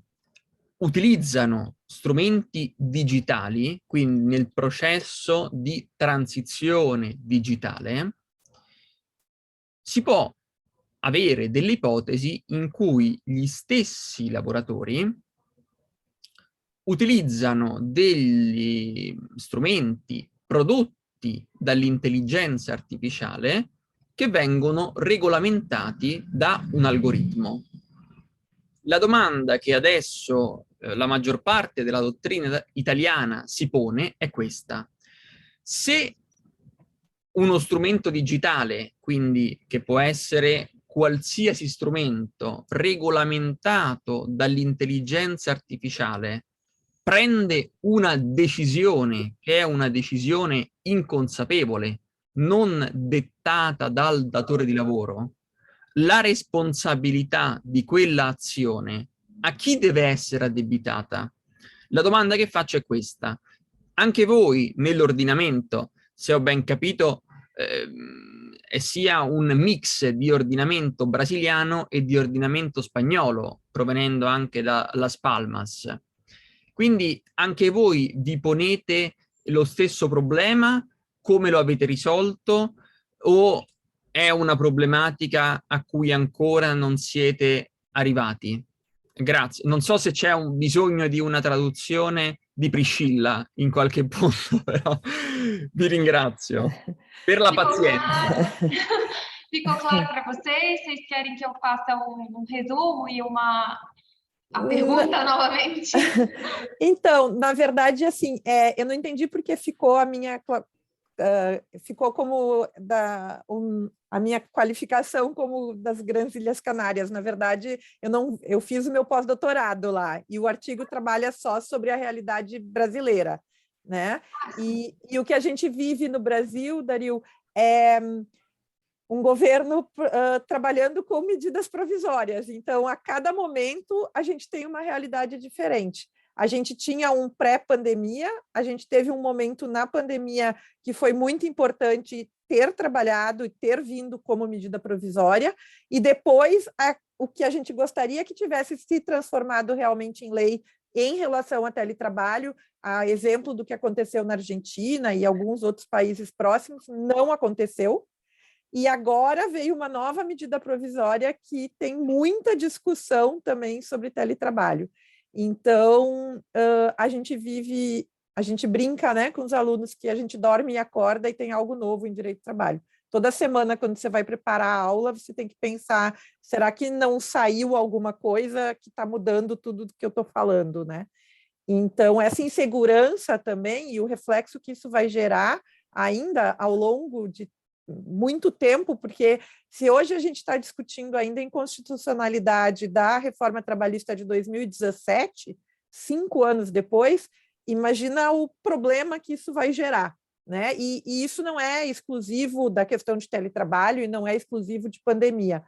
utilizzano strumenti digitali, quindi nel processo di transizione digitale, si può avere delle ipotesi in cui gli stessi lavoratori utilizzano degli strumenti prodotti dall'intelligenza artificiale che vengono regolamentati da un algoritmo. La domanda che adesso la maggior parte della dottrina italiana si pone è questa: se uno strumento digitale, quindi che può essere qualsiasi strumento regolamentato dall'intelligenza artificiale prende una decisione che è una decisione inconsapevole, non dettata dal datore di lavoro, la responsabilità di quella azione a chi deve essere addebitata? La domanda che faccio è questa. Anche voi nell'ordinamento, se ho ben capito, sia un mix di ordinamento brasiliano e di ordinamento spagnolo, provenendo anche da Las Palmas. Quindi anche voi vi ponete lo stesso problema? Come lo avete risolto? O è una problematica a cui ancora non siete arrivati? Grazie. Non so se c'è un bisogno di una traduzione di Priscilla in qualche punto, però vi ringrazio per la pazienza. Ficou claro para vocês? Vocês querem que eu faça resumo e a pergunta novamente? Então, na verdade, assim, eu não entendi porque ficou a minha... ficou como a minha qualificação como das Grandes Ilhas Canárias. Na verdade, eu fiz o meu pós-doutorado lá, e o artigo trabalha só sobre a realidade brasileira, né? E o que a gente vive no Brasil, Dario, é um governo trabalhando com medidas provisórias. Então, a cada momento, a gente tem uma realidade diferente. A gente tinha um pré-pandemia, a gente teve um momento na pandemia que foi muito importante ter trabalhado e ter vindo como medida provisória, e depois o que a gente gostaria que tivesse se transformado realmente em lei em relação ao teletrabalho, a exemplo do que aconteceu na Argentina e alguns outros países próximos, não aconteceu. E agora veio uma nova medida provisória que tem muita discussão também sobre teletrabalho. Então, a gente brinca, né, com os alunos que a gente dorme e acorda e tem algo novo em direito do trabalho. Toda semana, quando você vai preparar a aula, você tem que pensar, será que não saiu alguma coisa que está mudando tudo do que eu estou falando, né? Então, essa insegurança também e o reflexo que isso vai gerar ainda ao longo de muito tempo, porque se hoje a gente está discutindo ainda a inconstitucionalidade da reforma trabalhista de 2017, 5 anos depois, imagina o problema que isso vai gerar, né? E isso não é exclusivo da questão de teletrabalho e não é exclusivo de pandemia.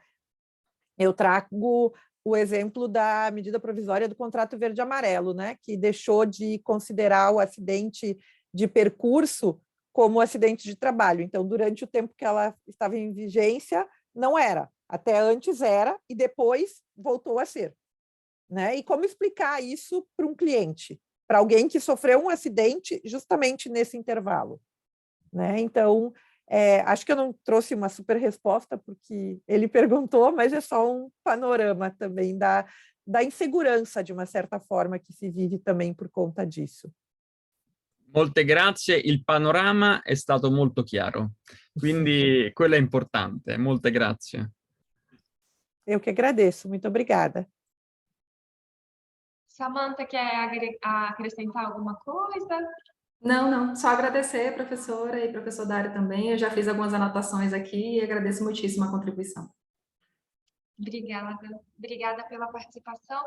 Eu trago o exemplo da medida provisória do contrato verde-amarelo, né? Que deixou de considerar o acidente de percurso como acidente de trabalho. Então, durante o tempo que ela estava em vigência, não era. Até antes era, e depois voltou a ser, né? E como explicar isso para um cliente? Para alguém que sofreu um acidente justamente nesse intervalo, né? Então, acho que eu não trouxe uma super resposta, porque ele perguntou, mas é só um panorama também da insegurança, de uma certa forma, que se vive também por conta disso. Molte grazie, il panorama è stato molto chiaro, quindi quello è importante, molte grazie. Eu que agradeço, muito obrigada. Samantha, quer acrescentar alguma coisa? Não, só agradecer, professora e professor Dário também. Eu já fiz algumas anotações aqui e agradeço muitíssimo a contribuição. Obrigada pela participação.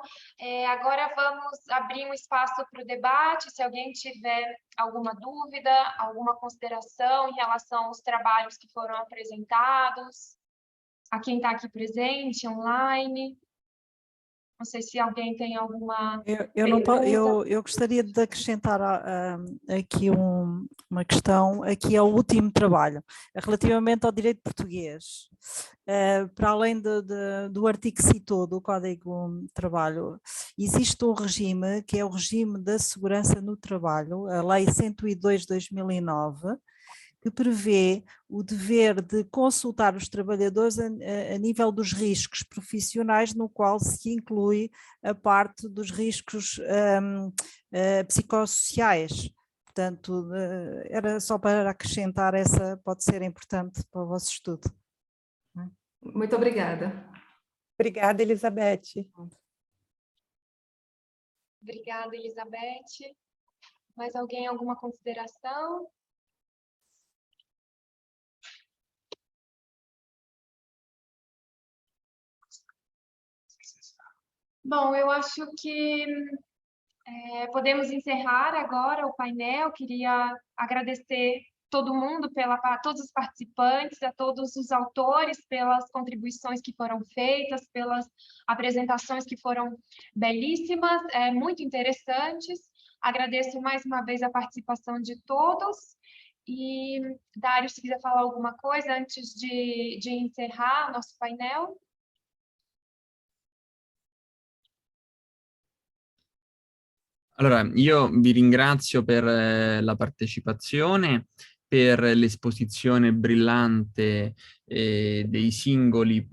Agora vamos abrir um espaço para o debate. Se alguém tiver alguma dúvida, alguma consideração em relação aos trabalhos que foram apresentados, a quem está aqui presente, online. Não sei se alguém tem alguma eu gostaria de acrescentar aqui uma questão, aqui ao último trabalho, relativamente ao direito português. Para além do artigo que citou, do Código de Trabalho, existe um regime, que é o regime da segurança no trabalho, a Lei 102 de 2009, que prevê o dever de consultar os trabalhadores a nível dos riscos profissionais, no qual se inclui a parte dos riscos psicossociais. Portanto, era só para acrescentar essa, pode ser importante para o vosso estudo. Muito obrigada. Obrigada, Elizabeth. Obrigada, Elizabeth. Mais alguém, alguma consideração? Bom, eu acho que podemos encerrar agora o painel. Queria agradecer todo mundo, a todos os participantes, a todos os autores pelas contribuições que foram feitas, pelas apresentações que foram belíssimas, muito interessantes. Agradeço mais uma vez a participação de todos. E, Dário, se quiser falar alguma coisa antes de encerrar nosso painel. Allora, io vi ringrazio per la partecipazione, per l'esposizione brillante delle singole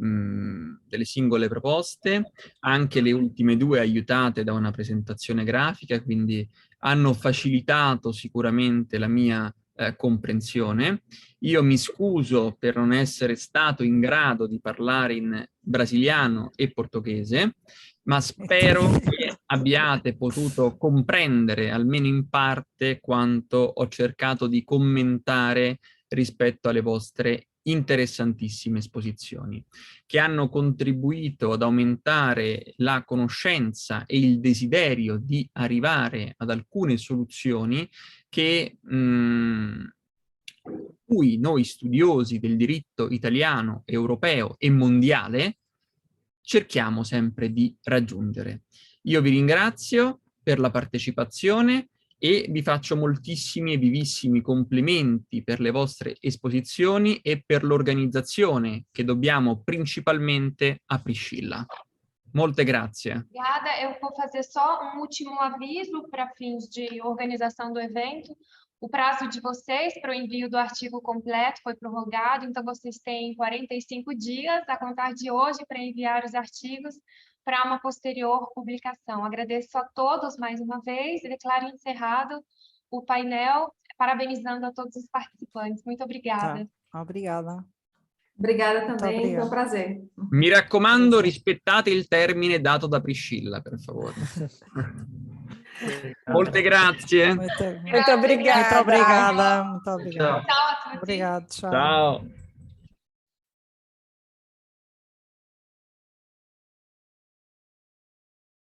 proposte, anche le ultime due aiutate da una presentazione grafica, quindi hanno facilitato sicuramente la mia comprensione. Io mi scuso per non essere stato in grado di parlare in brasiliano e portoghese, ma spero che abbiate potuto comprendere almeno in parte quanto ho cercato di commentare rispetto alle vostre interessantissime esposizioni, che hanno contribuito ad aumentare la conoscenza e il desiderio di arrivare ad alcune soluzioni che cui noi studiosi del diritto italiano, europeo e mondiale cerchiamo sempre di raggiungere. Io vi ringrazio per la partecipazione e vi faccio moltissimi e vivissimi complimenti per le vostre esposizioni e per l'organizzazione che dobbiamo principalmente a Priscilla. Molte grazie. Obrigada. Eu vou fazer só último aviso para fins de organização do evento. O prazo de vocês para o envio do artigo completo foi prorrogado, então vocês têm 45 dias a contar de hoje para enviar os artigos para uma posterior publicação. Agradeço a todos mais uma vez e declaro encerrado o painel, parabenizando a todos os participantes. Muito obrigada. Tá. Obrigada. Obrigada também, foi um prazer. Mi raccomando, rispettate il termine dato da Priscilla, per favore. Molte grazie. Muito obrigada. Muito obrigada. Muito obrigada. Tchau. Obrigado, tchau. Ciao.